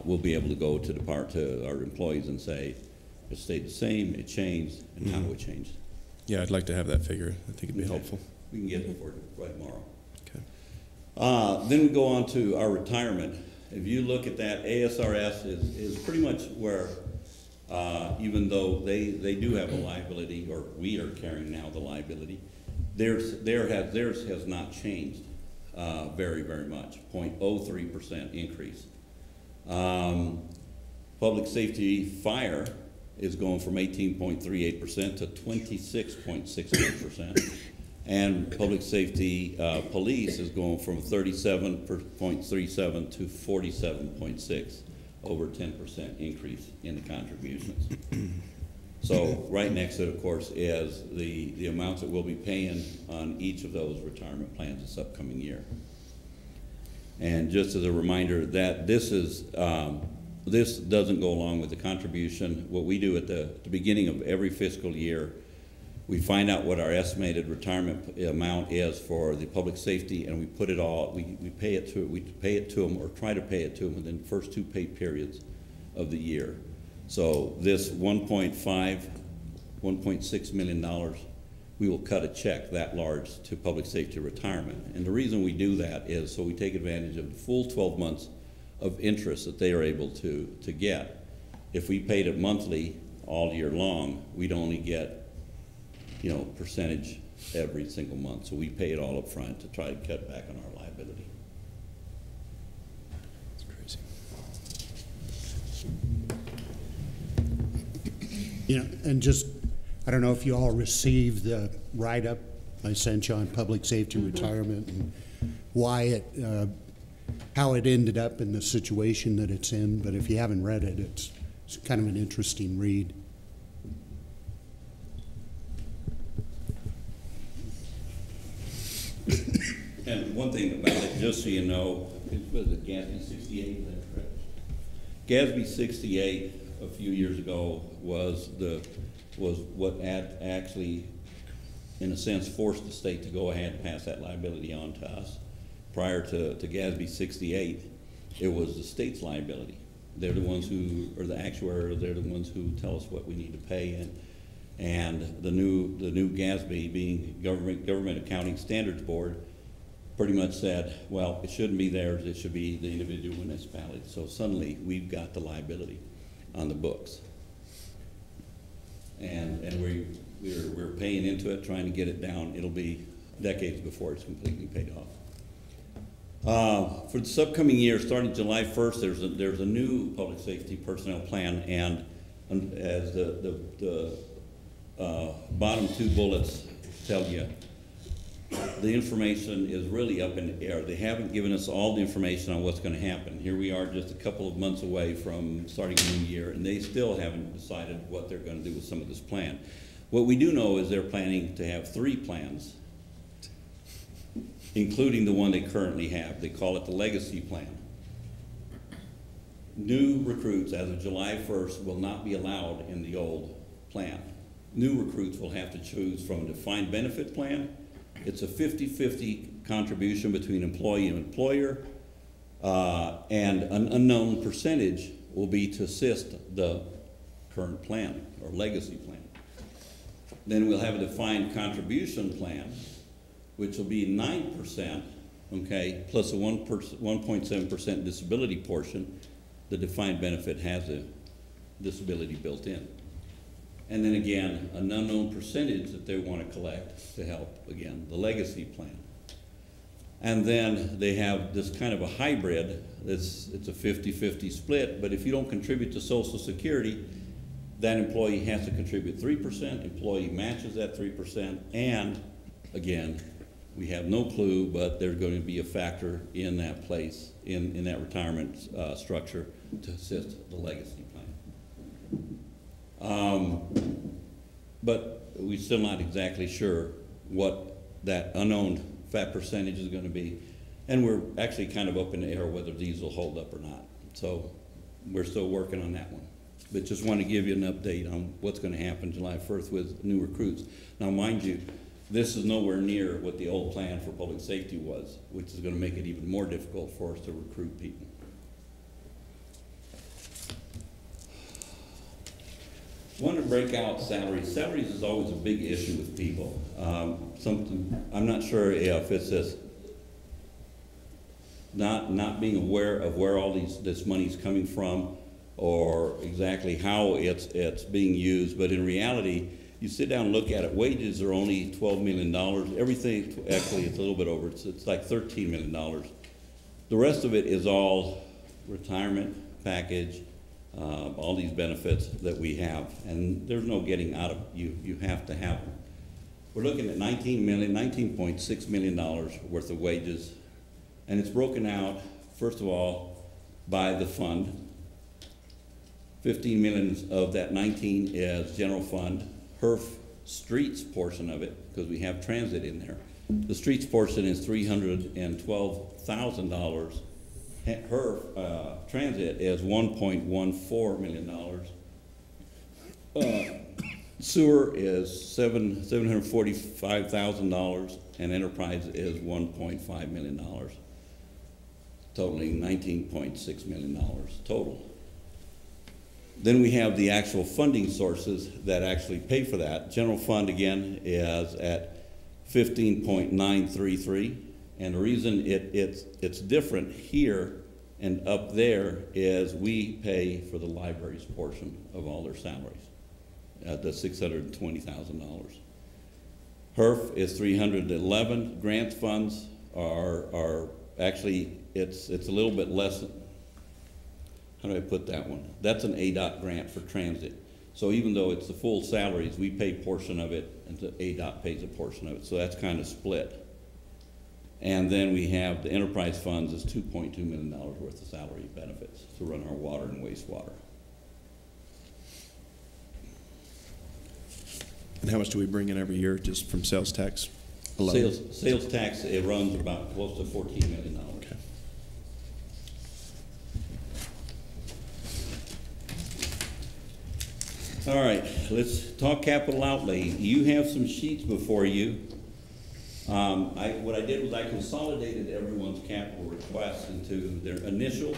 we'll be able to go to our employees and say, it stayed the same, it changed, and how it changed. Yeah, I'd like to have that figure. I think it'd be helpful. We can get it for you right tomorrow. Okay. Then we go on to our retirement. If you look at that, ASRS is pretty much where, even though they do have a liability, or we are carrying now the liability, theirs has not changed very, very much, 0.03% increase. Public safety fire is going from 18.38% to 26.68%. And public safety police is going from 37.37 to 47.6, over 10% increase in the contributions. So right next to it, of course, is the amounts that we'll be paying on each of those retirement plans this upcoming year. And just as a reminder that this doesn't go along with the contribution. What we do at the beginning of every fiscal year, we find out what our estimated retirement amount is for the public safety, and we put it all, we pay it to them, or try to pay it to them within the first 2 pay periods of the year. So this $1.6 million, we will cut a check that large to public safety retirement. And the reason we do that is so we take advantage of the full 12 months of interest that they are able to get. If we paid it monthly all year long, we'd only get, percentage every single month. So we pay it all up front to try to cut back on our liability. It's crazy. And just, I don't know if you all received the write-up I sent you on public safety retirement and why how it ended up in the situation that it's in, but if you haven't read it, it's kind of an interesting read. And one thing about it, just so you know, was it GASB 68, is that correct? GASB 68 a few years ago was what actually, in a sense, forced the state to go ahead and pass that liability on to us. Prior to GASB 68, it was the state's liability. They're the ones who, or the actuary, they're the ones who tell us what we need to pay. And the new GASB, being Government Accounting Standards Board, pretty much said, well, it shouldn't be theirs, it should be the individual municipalities. So suddenly we've got the liability on the books. And we're paying into it, trying to get it down. It'll be decades before it's completely paid off. For this upcoming year, starting July 1st, there's a new public safety personnel plan, and as the bottom two bullets tell you, the information is really up in the air. They haven't given us all the information on what's going to happen. Here we are just a couple of months away from starting a new year, and they still haven't decided what they're going to do with some of this plan. What we do know is they're planning to have 3 plans, including the one they currently have. They call it the legacy plan. New recruits as of July 1st will not be allowed in the old plan. New recruits will have to choose from a defined benefit plan. It's a 50-50 contribution between employee and employer, and an unknown percentage will be to assist the current plan or legacy plan. Then we'll have a defined contribution plan, which will be 9%, okay, plus a 1.7% disability portion. The defined benefit has a disability built in. And then again, an unknown percentage that they want to collect to help, again, the legacy plan. And then they have this kind of a hybrid. It's a 50-50 split, but if you don't contribute to Social Security, that employee has to contribute 3%, employee matches that 3%, and again, we have no clue, but there's going to be a factor in that place, in that retirement structure to assist the legacy plan. But we're still not exactly sure what that unknown fat percentage is going to be. And we're actually kind of up in the air whether these will hold up or not. So we're still working on that one. But just want to give you an update on what's going to happen July 1st with new recruits. Now, mind you, this is nowhere near what the old plan for public safety was, which is going to make it even more difficult for us to recruit people. Want to break out salaries. Salaries is always a big issue with people. I'm not sure if it's just not being aware of where all this money's coming from, or exactly how it's being used. But in reality, you sit down and look at it. Wages are only $12 million. Everything, actually, it's a little bit over. It's like $13 million. The rest of it is all retirement package. All these benefits that we have, and there's no getting out of you. You have to have them. We're looking at $19.6 million worth of wages, and it's broken out, first of all, by the fund. 15 million of that 19 is general fund. HERF streets portion of it, because we have transit in there. The streets portion is $312,000. Her transit is $1.14 million. Sewer is $745,000, and enterprise is $1.5 million, totaling $19.6 million total. Then we have the actual funding sources that actually pay for that. General fund, again, is at 15.933. And the reason it's different here and up there is we pay for the library's portion of all their salaries at the $620,000. HERF is 311. Grant funds are actually, it's a little bit less than, how do I put that one? That's an ADOT grant for transit. So even though it's the full salaries, we pay a portion of it, and the ADOT pays a portion of it. So that's kind of split. And then we have the enterprise funds is $2.2 million worth of salary benefits to run our water and wastewater. And how much do we bring in every year just from sales tax alone? Sales tax, it runs about close to $14 million. Okay. All right, let's talk capital outlay. You have some sheets before you. What I did was I consolidated everyone's capital requests into their initial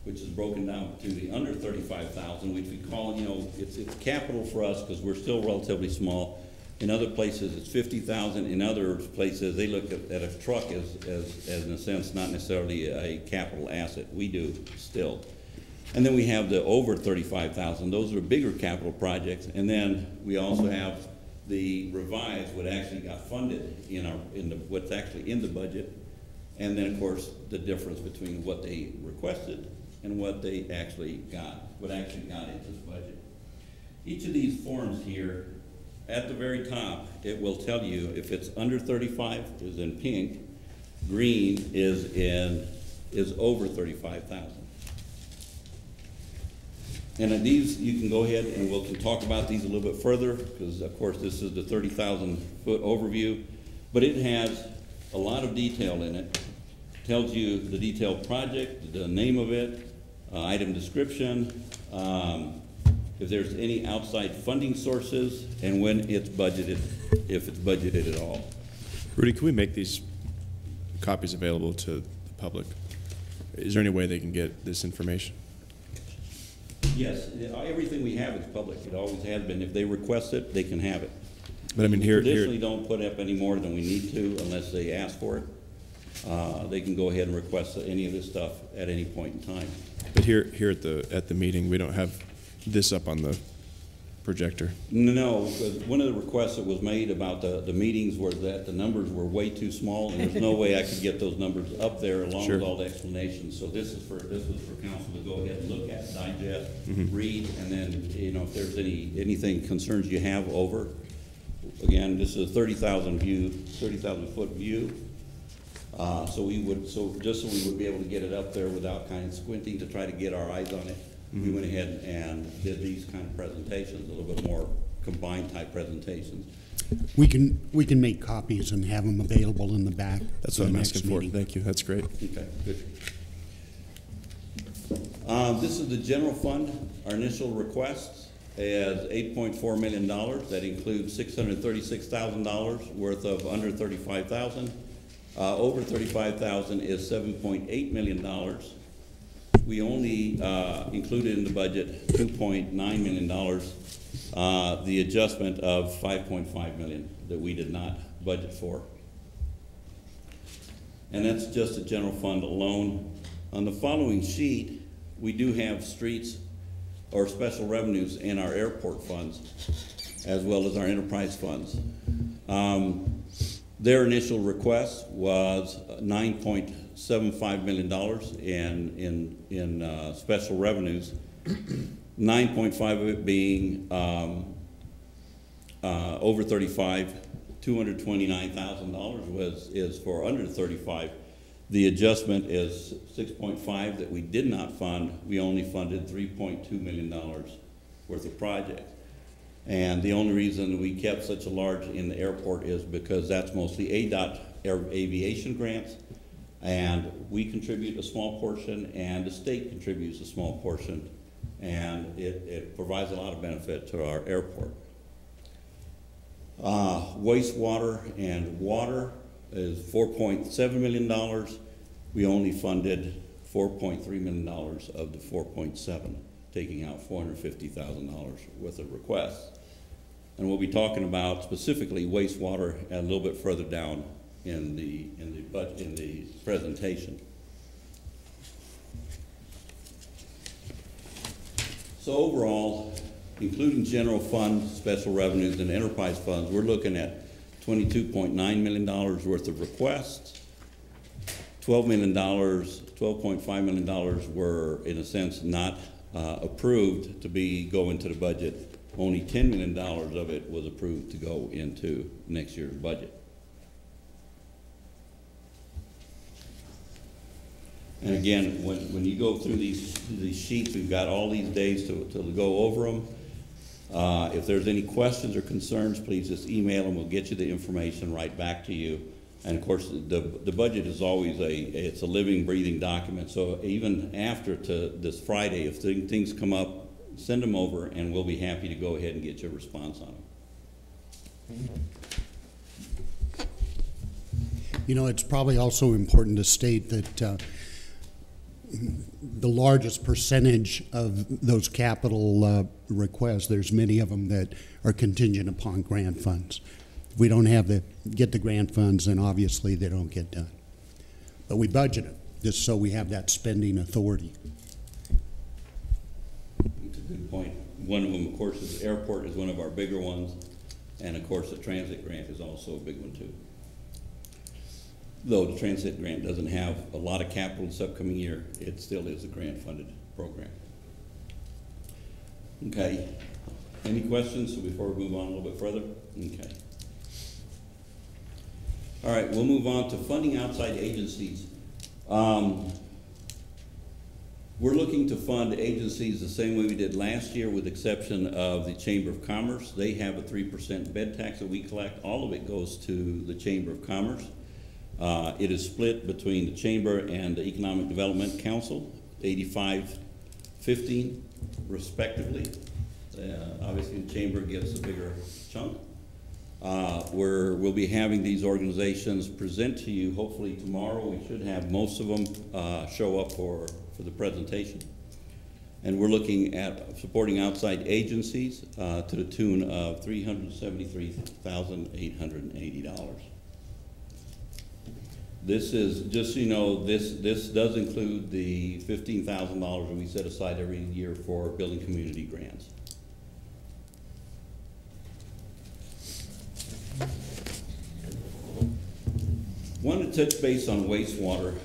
which is broken down to the under 35,000, which we call, you know, it's capital for us because we're still relatively small. In other places, it's 50,000. In other places, they look at a truck as in a sense, not necessarily a capital asset. We do still. And then we have the over 35,000. Those are bigger capital projects. And then we also have the revised, what actually got funded what's actually in the budget. And then, of course, the difference between what they requested and what they actually got, what actually got into the budget. Each of these forms here, at the very top, it will tell you if it's under 35 is in pink, green is over 35,000. And these, you can go ahead and we can talk about these a little bit further because, of course, this is the 30,000 foot overview, but it has a lot of detail in it. It tells you the detailed project, the name of it, item description, if there's any outside funding sources, and when it's budgeted, if it's budgeted at all. Rudy, can we make these copies available to the public? Is there any way they can get this information? Yes, everything we have is public. It always has been. If they request it, they can have it. But I mean, we traditionally don't put up any more than we need to unless they ask for it. They can go ahead and request any of this stuff at any point in time. But here at the meeting, we don't have this up on the projector. No, because one of the requests that was made about the meetings was that the numbers were way too small, and there's no way I could get those numbers up there along with all the explanations. So this was for council to go ahead and look at, digest, read, and then, you know, if there's anything concerns you have over. Again, this is a 30,000 foot view. So we would just so we would be able to get it up there without kind of squinting to try to get our eyes on it. We went ahead and did these kind of presentations, a little bit more combined type presentations. We can make copies and have them available in the back. That's what I'm asking for. Thank you. That's great. Okay, good. This is the general fund. Our initial request is $8.4 million. That includes $636,000 worth of under 35,000. Over 35,000 is $7.8 million. We only included in the budget $2.9 million, the adjustment of $5.5 million that we did not budget for. And that's just the general fund alone. On the following sheet, we do have streets or special revenues in our airport funds, as well as our enterprise funds. Their initial request was $9.75 million in special revenues, 9.5 of it being over 35, $229,000 is for under 35. The adjustment is 6.5 that we did not fund. We only funded $3.2 million worth of projects. And the only reason we kept such a large in the airport is because that's mostly ADOT aviation grants, and we contribute a small portion and the state contributes a small portion, and it provides a lot of benefit to our airport. Wastewater and water is $4.7 million. We only funded $4.3 million of the 4.7, taking out $450,000 worth of requests. And we'll be talking about specifically wastewater a little bit further down in the presentation. So overall, including general fund, special revenues, and enterprise funds, we're looking at $22.9 million worth of requests. $12.5 million were, in a sense, not approved to go into the budget. Only $10 million of it was approved to go into next year's budget. And again, when you go through these sheets, we've got all these days to go over them. If there's any questions or concerns, please just email them. We'll get you the information right back to you. And of course, the budget is always it's a living, breathing document. So even after this Friday, if things come up, send them over, and we'll be happy to go ahead and get your response on them. You know, it's probably also important to state that the largest percentage of those capital requests. There's many of them that are contingent upon grant funds. If we don't get the grant funds, then obviously they don't get done. But we budget it just so we have that spending authority. It's a good point. One of them, of course, is airport is one of our bigger ones, and of course the transit grant is also a big one too. Though the transit grant doesn't have a lot of capital this upcoming year, it still is a grant-funded program. Okay. Any questions before we move on a little bit further? Okay. All right, we'll move on to funding outside agencies. We're looking to fund agencies the same way we did last year, with the exception of the Chamber of Commerce. They have a 3% bed tax that we collect. All of it goes to the Chamber of Commerce. It is split between the Chamber and the Economic Development Council, 85-15 respectively. Obviously the Chamber gets a bigger chunk. We'll be having these organizations present to you hopefully tomorrow. We should have most of them show up for the presentation. And we're looking at supporting outside agencies to the tune of $373,880. This is, just so you know, this does include the $15,000 that we set aside every year for building community grants. Want to touch base on wastewater.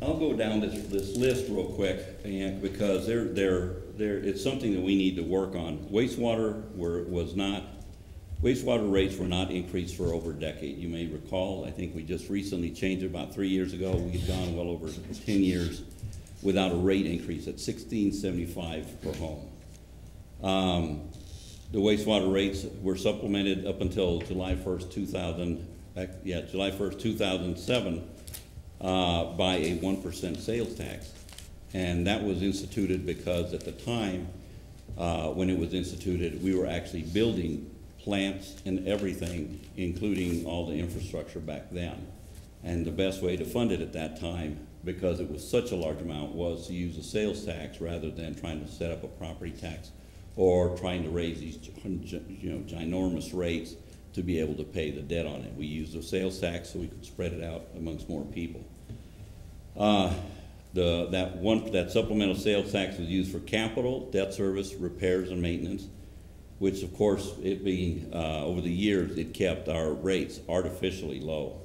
I'll go down this list real quick, and because it's something that we need to work on. Wastewater rates were not increased for over a decade. You may recall, I think we just recently changed it about 3 years ago. We've gone well over 10 years without a rate increase at $16.75 per home. The wastewater rates were supplemented up until July 1st, 2007 by a 1% sales tax. And that was instituted because at the time when it was instituted, we were actually building plants and everything, including all the infrastructure back then. And the best way to fund it at that time, because it was such a large amount, was to use a sales tax rather than trying to set up a property tax or trying to raise these ginormous rates to be able to pay the debt on it. We used a sales tax so we could spread it out amongst more people. That supplemental sales tax was used for capital, debt service, repairs, and maintenance, which of course, it being over the years, it kept our rates artificially low.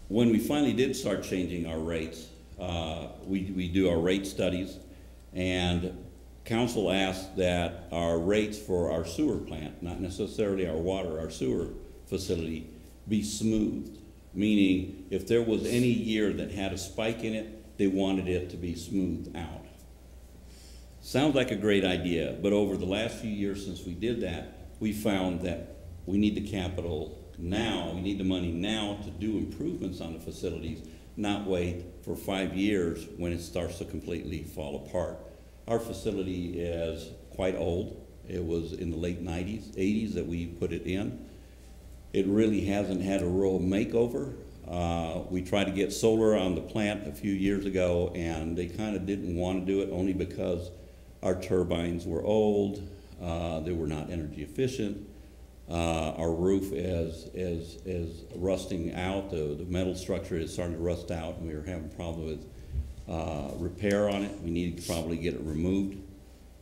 When we finally did start changing our rates, we do our rate studies, and council asked that our rates for our sewer plant, not necessarily our water, our sewer facility, be smoothed. Meaning, if there was any year that had a spike in it, they wanted it to be smoothed out. Sounds like a great idea, but over the last few years since we did that, we found that we need the capital now, we need the money now to do improvements on the facilities, not wait for 5 years when it starts to completely fall apart. Our facility is quite old. It was in the late 80s that we put it in. It really hasn't had a real makeover. We tried to get solar on the plant a few years ago, and they kind of didn't want to do it only because our turbines were old, they were not energy efficient. Our roof is rusting out. The metal structure is starting to rust out, and we were having problems with repair on it. We need to probably get it removed.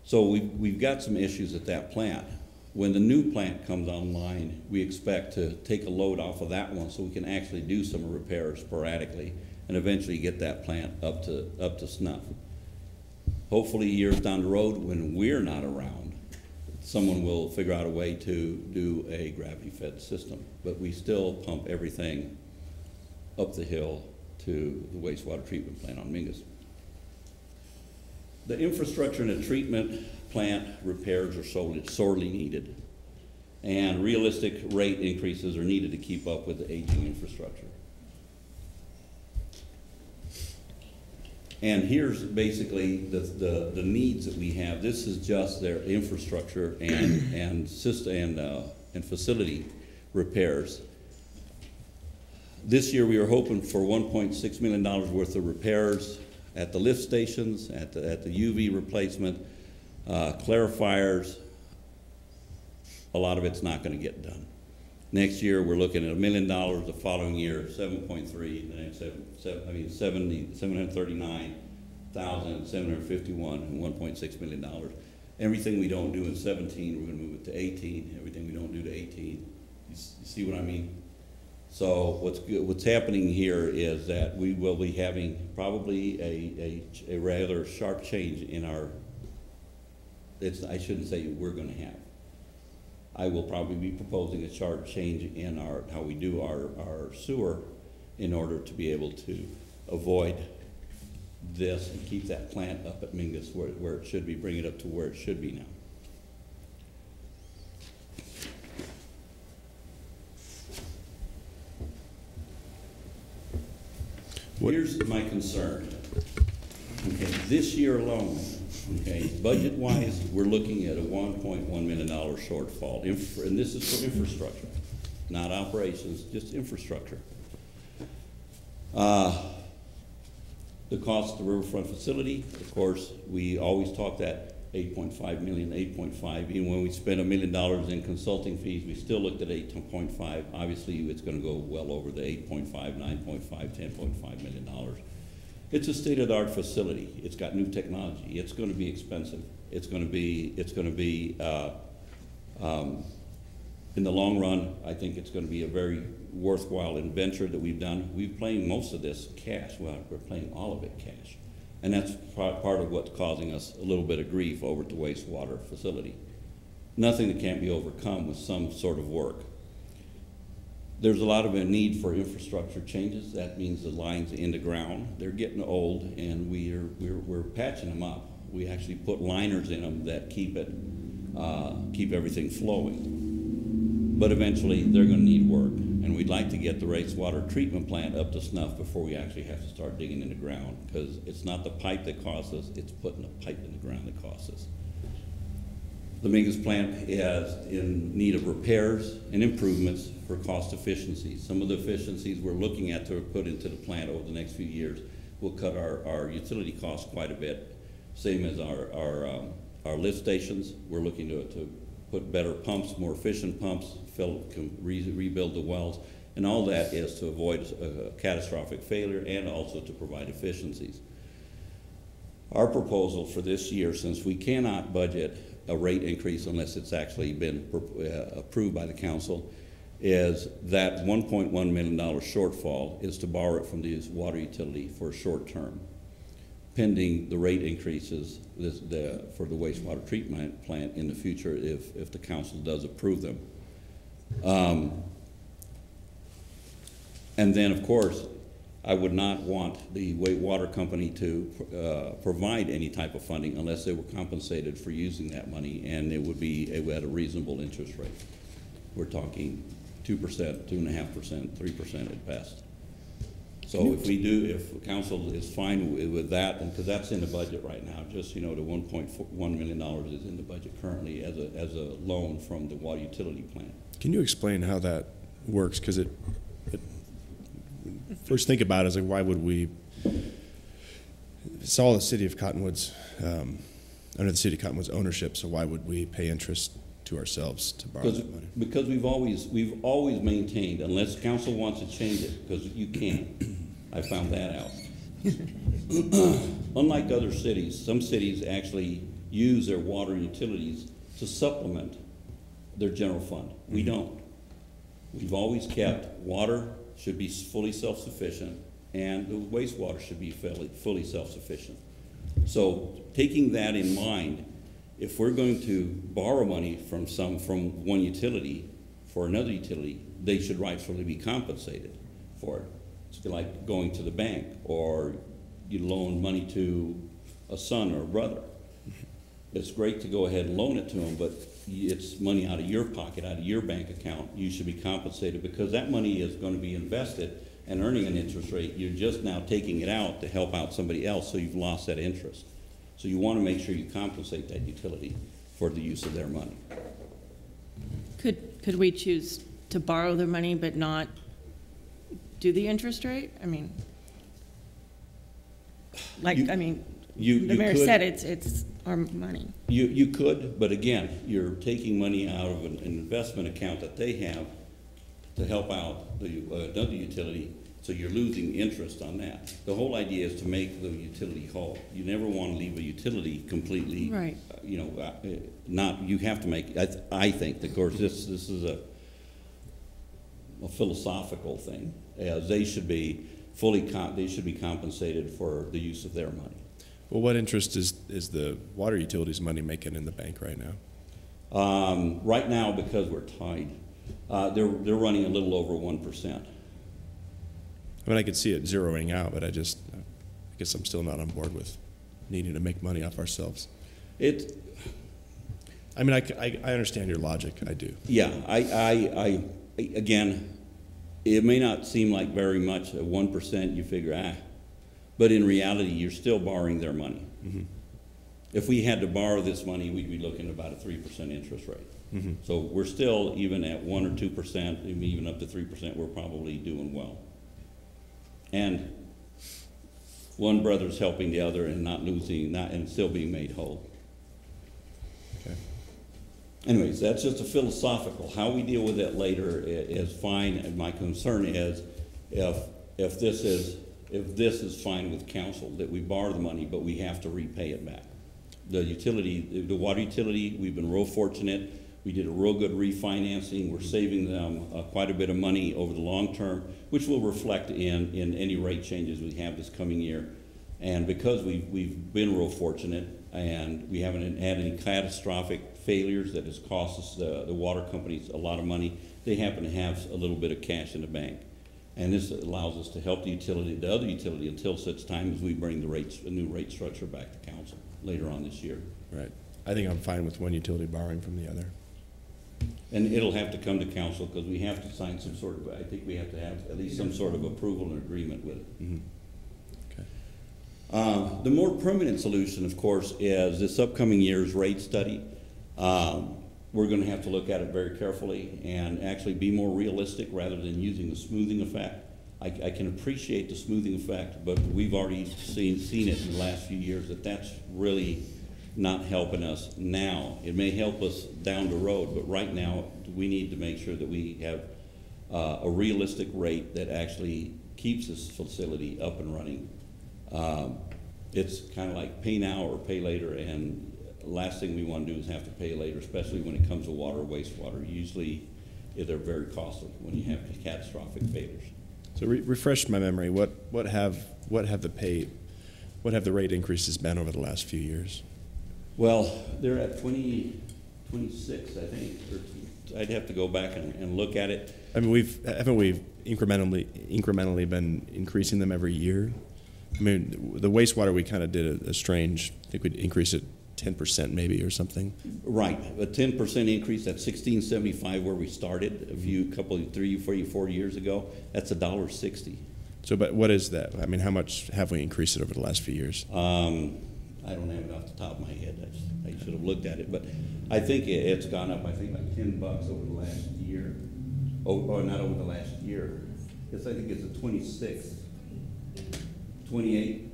So we've got some issues at that plant. When the new plant comes online, we expect to take a load off of that one so we can actually do some repairs sporadically and eventually get that plant up to snuff. Hopefully years down the road when we're not around, someone will figure out a way to do a gravity-fed system. But we still pump everything up the hill to the wastewater treatment plant on Mingus. The infrastructure in the treatment plant repairs are sorely needed, and realistic rate increases are needed to keep up with the aging infrastructure. And here's basically the needs that we have. This is just their infrastructure and and facility repairs. This year we were hoping for $1.6 million worth of repairs at the lift stations, at the UV replacement, clarifiers. A lot of it's not going to get done. Next year we're looking at $1 million. The following year 7.3. The next 739,751 and $1.6 million. Everything we don't do in 17, we're going to move it to 18. Everything we don't do to 18. You see what I mean? So what's happening here is that we will be having probably a rather sharp change in our. I shouldn't say we're going to have. I will probably be proposing a sharp change in how we do our sewer in order to be able to avoid this and keep that plant up at Mingus where it should be, bring it up to where it should be now. Here's my concern. Okay, this year alone, okay, budget-wise, we're looking at a $1.1 million shortfall, and this is for infrastructure, not operations, just infrastructure. The cost of the riverfront facility, of course, we always talk that 8.5 million, 8.5. Even when we spent $1 million in consulting fees, we still looked at 8.5. Obviously, it's going to go well over the 8.5, 9.5, $10.5 million. It's a state-of-the-art facility. It's got new technology. It's going to be expensive. It's going to be in the long run, I think it's going to be a very worthwhile adventure that we've done. We've playing most of this cash. Well, we're playing all of it cash. And that's part of what's causing us a little bit of grief over at the wastewater facility. Nothing that can't be overcome with some sort of work. There's a lot of a need for infrastructure changes. That means the lines in the ground. They're getting old, and we're patching them up. We actually put liners in them that keep everything flowing. But eventually, they're going to need work, and we'd like to get the wastewater treatment plant up to snuff before we actually have to start digging in the ground, because it's not the pipe that costs us, it's putting the pipe in the ground that costs us. The Mingus plant is in need of repairs and improvements for cost efficiencies. Some of the efficiencies we're looking at to put into the plant over the next few years will cut our utility costs quite a bit. Same as our lift stations. We're looking to put better pumps, more efficient pumps, rebuild the wells, and all that is to avoid a catastrophic failure and also to provide efficiencies. Our proposal for this year, since we cannot budget a rate increase unless it's actually been approved by the council, is that $1.1 million shortfall is to borrow it from the water utility for a short term, pending the rate increases for the wastewater treatment plant in the future if the council does approve them. And then, of course, I would not want the water company to provide any type of funding unless they were compensated for using that money, and it would be at a reasonable interest rate. We're talking 2%, 2.5%, 3% at best. So if the council is fine with that, and because that's in the budget right now, just, you know, the $1.1 million is in the budget currently as a loan from the water utility plant. Can you explain how that works? Because first think about it is like, why would we? It's all the city of Cottonwood's under the city of Cottonwood's ownership. So why would we pay interest to ourselves to borrow that money? Because we've always maintained, unless council wants to change it, because you can't. I found that out. Unlike other cities, some cities actually use their water utilities to supplement their general fund. We don't. We've always kept water should be fully self-sufficient, and the wastewater should be fully self-sufficient. So taking that in mind, if we're going to borrow money from one utility for another utility, they should rightfully be compensated for it. It's like going to the bank, or you loan money to a son or a brother. It's great to go ahead and loan it to them, but it's money out of your pocket, out of your bank account. You should be compensated because that money is going to be invested and earning an interest rate. You're just now taking it out to help out somebody else, so you've lost that interest. So you want to make sure you compensate that utility for the use of their money. Could we choose to borrow the money but not do the interest rate? I mean, You the mayor could- said it's our money. You could, but again, you're taking money out of an investment account that they have to help out the another utility, so you're losing interest on that. The whole idea is to make the utility whole. You never want to leave a utility completely, Right. Not, you have to make, I think, of course, this is a philosophical thing, as they should be they should be compensated for the use of their money. Well, what interest is the water utilities money making in the bank right now? Right now, because we're tied, they're running a little over 1%. I mean, I could see it zeroing out, but I guess I'm still not on board with needing to make money off ourselves. I mean, I understand your logic, I do. Yeah, again, it may not seem like very much, at 1% you figure, but in reality, you're still borrowing their money. Mm-hmm. If we had to borrow this money, we'd be looking at about a 3% interest rate. Mm-hmm. So we're still, even at 1 or 2%, even up to 3%, we're probably doing well. And one brother's helping the other and not losing, and still being made whole. Okay. Anyways, that's just a philosophical. How we deal with it later is fine. And my concern is if this is fine with council, that we borrow the money, but we have to repay it back. The water utility, we've been real fortunate. We did a real good refinancing. We're saving them quite a bit of money over the long term, which will reflect in any rate changes we have this coming year. And because we've been real fortunate and we haven't had any catastrophic failures that has cost us, the water companies, a lot of money, they happen to have a little bit of cash in the bank. And this allows us to help the other utility, until such time as we bring a new rate structure back to council later on this year. Right. I think I'm fine with one utility borrowing from the other. And it'll have to come to council because we have to sign some sort of, I think we have to have at least some sort of approval and agreement with it. Mm-hmm. Okay. The more permanent solution, of course, is this upcoming year's rate study. We're going to have to look at it very carefully and actually be more realistic rather than using the smoothing effect. I can appreciate the smoothing effect, but we've already seen it in the last few years that that's really not helping us now. It may help us down the road, but right now we need to make sure that we have a realistic rate that actually keeps this facility up and running. It's kind of like pay now or pay later, and the last thing we want to do is have to pay later, especially when it comes to water or wastewater. Usually they're very costly when you have catastrophic failures. So refresh my memory. What have the rate increases been over the last few years? Well, they're at 26, I think. I'd have to go back and look at it. I mean, haven't we incrementally been increasing them every year? I mean, the wastewater, we kind of did a strange, I think we'd increase it 10% maybe or something. Right, a 10% increase at $16.75 where we started three, 4 years ago. That's $1.60. So, but what is that? I mean, how much have we increased it over the last few years? I don't have it off the top of my head. I should have looked at it, but I think it's gone up. I think like $10 over the last year. Oh, not over the last year. I think it's a 26, 28.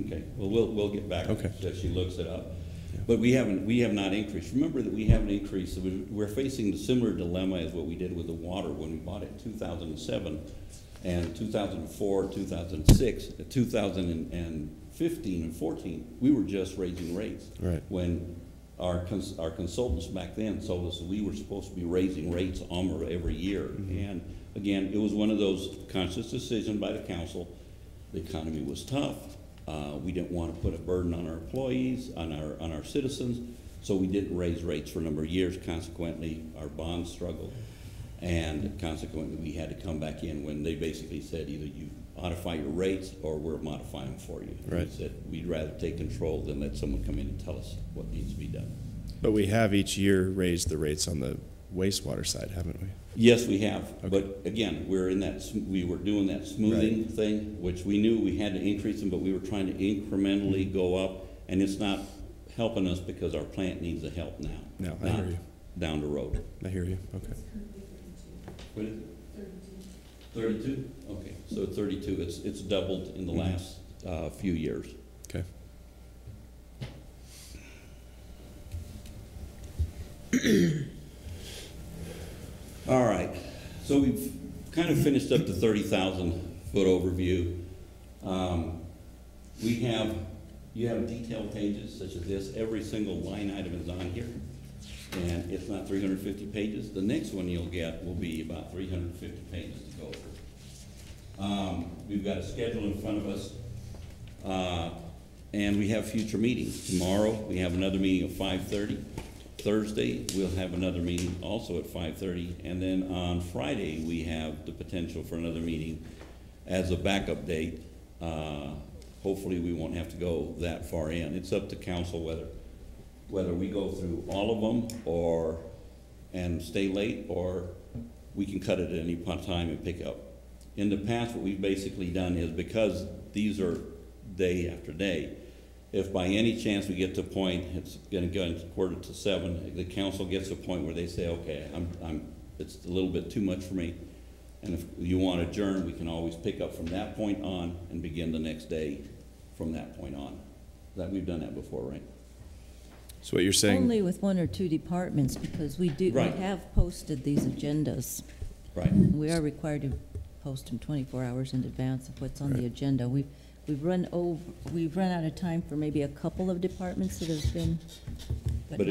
Okay. Well, we'll get back as she looks it up. Yeah. But we have not increased. Remember that we haven't increased. So we're facing the similar dilemma as what we did with the water when we bought it in 2007. And 2004, 2006, 2015 and 14, we were just raising rates. Right. When our consultants back then told us that we were supposed to be raising rates almost every year. Mm-hmm. And again, it was one of those conscious decisions by the council. The economy was tough. We didn't want to put a burden on our employees, on our citizens, so we didn't raise rates for a number of years. Consequently, our bonds struggled. And consequently, we had to come back in when they basically said either you modify your rates or we're modifying them for you. Right. We said we'd rather take control than let someone come in and tell us what needs to be done. But we have each year raised the rates on the wastewater side, haven't we? Yes, we have. Okay. But again, we were doing that smoothing thing, which we knew we had to increase them, but we were trying to incrementally go up. And it's not helping us because our plant needs the help now. No, I hear you. Down the road. I hear you. Okay. What is it? 32? Okay, so 32, it's doubled in the last few years. Okay. All right, so we've kind of finished up the 30,000 foot overview. You have detailed pages such as this. Every single line item is on here, and it's not 350 pages. The next one you'll get will be about 350 pages to go over. We've got a schedule in front of us, and we have future meetings. Tomorrow, we have another meeting at 5:30. Thursday, we'll have another meeting also at 5:30, and then on Friday, we have the potential for another meeting as a backup date. Hopefully, we won't have to go that far in. It's up to council whether we go through all of them and stay late, or we can cut it at any time and pick up. In the past, what we've basically done is, because these are day after day, if by any chance we get to a point, it's going to go into 6:45, the council gets to a point where they say, okay, it's a little bit too much for me, and if you want to adjourn, we can always pick up from that point on and begin the next day from that point on. We've done that before, right? So what you're saying? Only with one or two departments, because we Right. have posted these agendas. Right. We are required to post them 24 hours in advance of what's on the agenda. We've run out of time for maybe a couple of departments that have been, but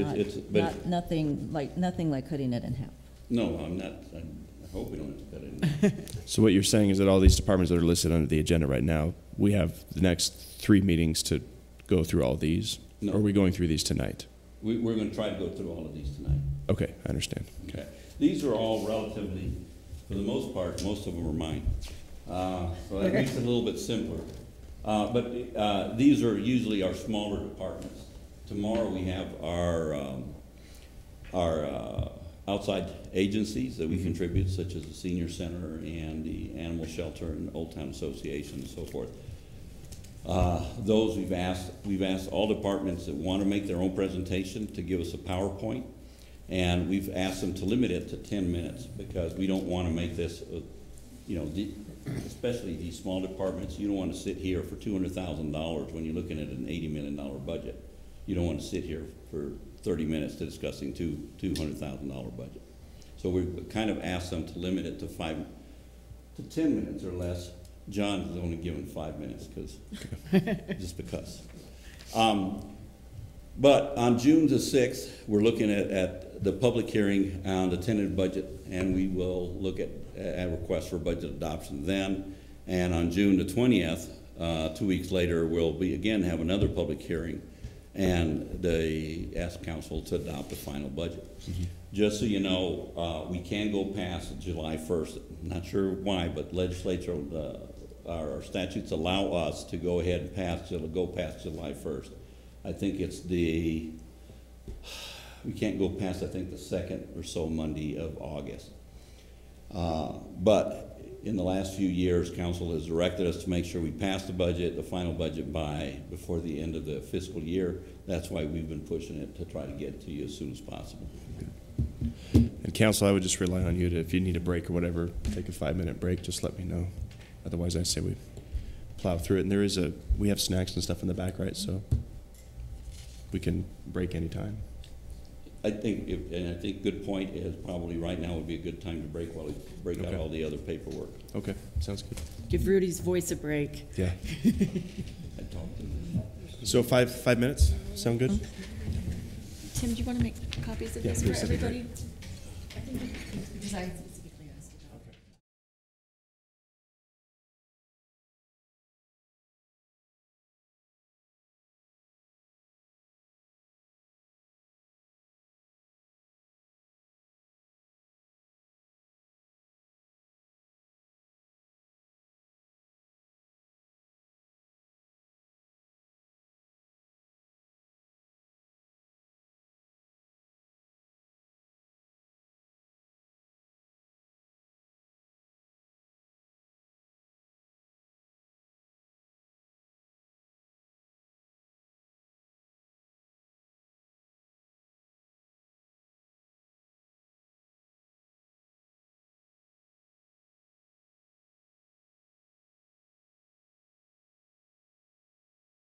nothing like cutting it in half. No, I'm not. I hope we don't have to cut it in. So what you're saying is that all these departments that are listed under the agenda right now, we have the next 3 meetings to go through all these? No. Or are we going through these tonight? We're going to try to go through all of these tonight. Okay, I understand. Okay. These are all relatively, for the most part, most of them are mine. So that makes it a little bit simpler. But these are usually our smaller departments. Tomorrow we have our outside agencies that we contribute, such as the Senior Center and the Animal Shelter and Old Town Association and so forth. Those we've asked all departments that want to make their own presentation to give us a PowerPoint, and we've asked them to limit it to 10 minutes because we don't want to make this, especially these small departments, you don't want to sit here for $200,000 when you're looking at an $80 million budget. You don't want to sit here for 30 minutes to discussing $200,000 budget. So we've kind of asked them to limit it to 10 minutes or less. John has only given 5 minutes just because. But on June the 6th, we're looking at the public hearing on the tentative budget, and we will look at requests for budget adoption then. And on June the 20th, 2 weeks later, we'll again have another public hearing, and they ask council to adopt the final budget. Mm-hmm. Just so you know, we can go past July 1st. Not sure why, but legislature, our statutes allow us to go ahead and go past July 1st. I think it's we can't go past, I think, the second or so Monday of August. But in the last few years, council has directed us to make sure we pass the final budget before the end of the fiscal year. That's why we've been pushing it to try to get to you as soon as possible. And council, I would just rely on you to, if you need a break or whatever, take a 5-minute break, just let me know. Otherwise, I say we plow through it. And we have snacks and stuff in the back, right? So we can break any time. I think good point is probably right now would be a good time to break while we break out all the other paperwork. Okay, sounds good. Give Rudy's voice a break. Yeah. I talked to him. So 5 minutes, sound good? Tim, do you want to make copies of this for everybody? I think because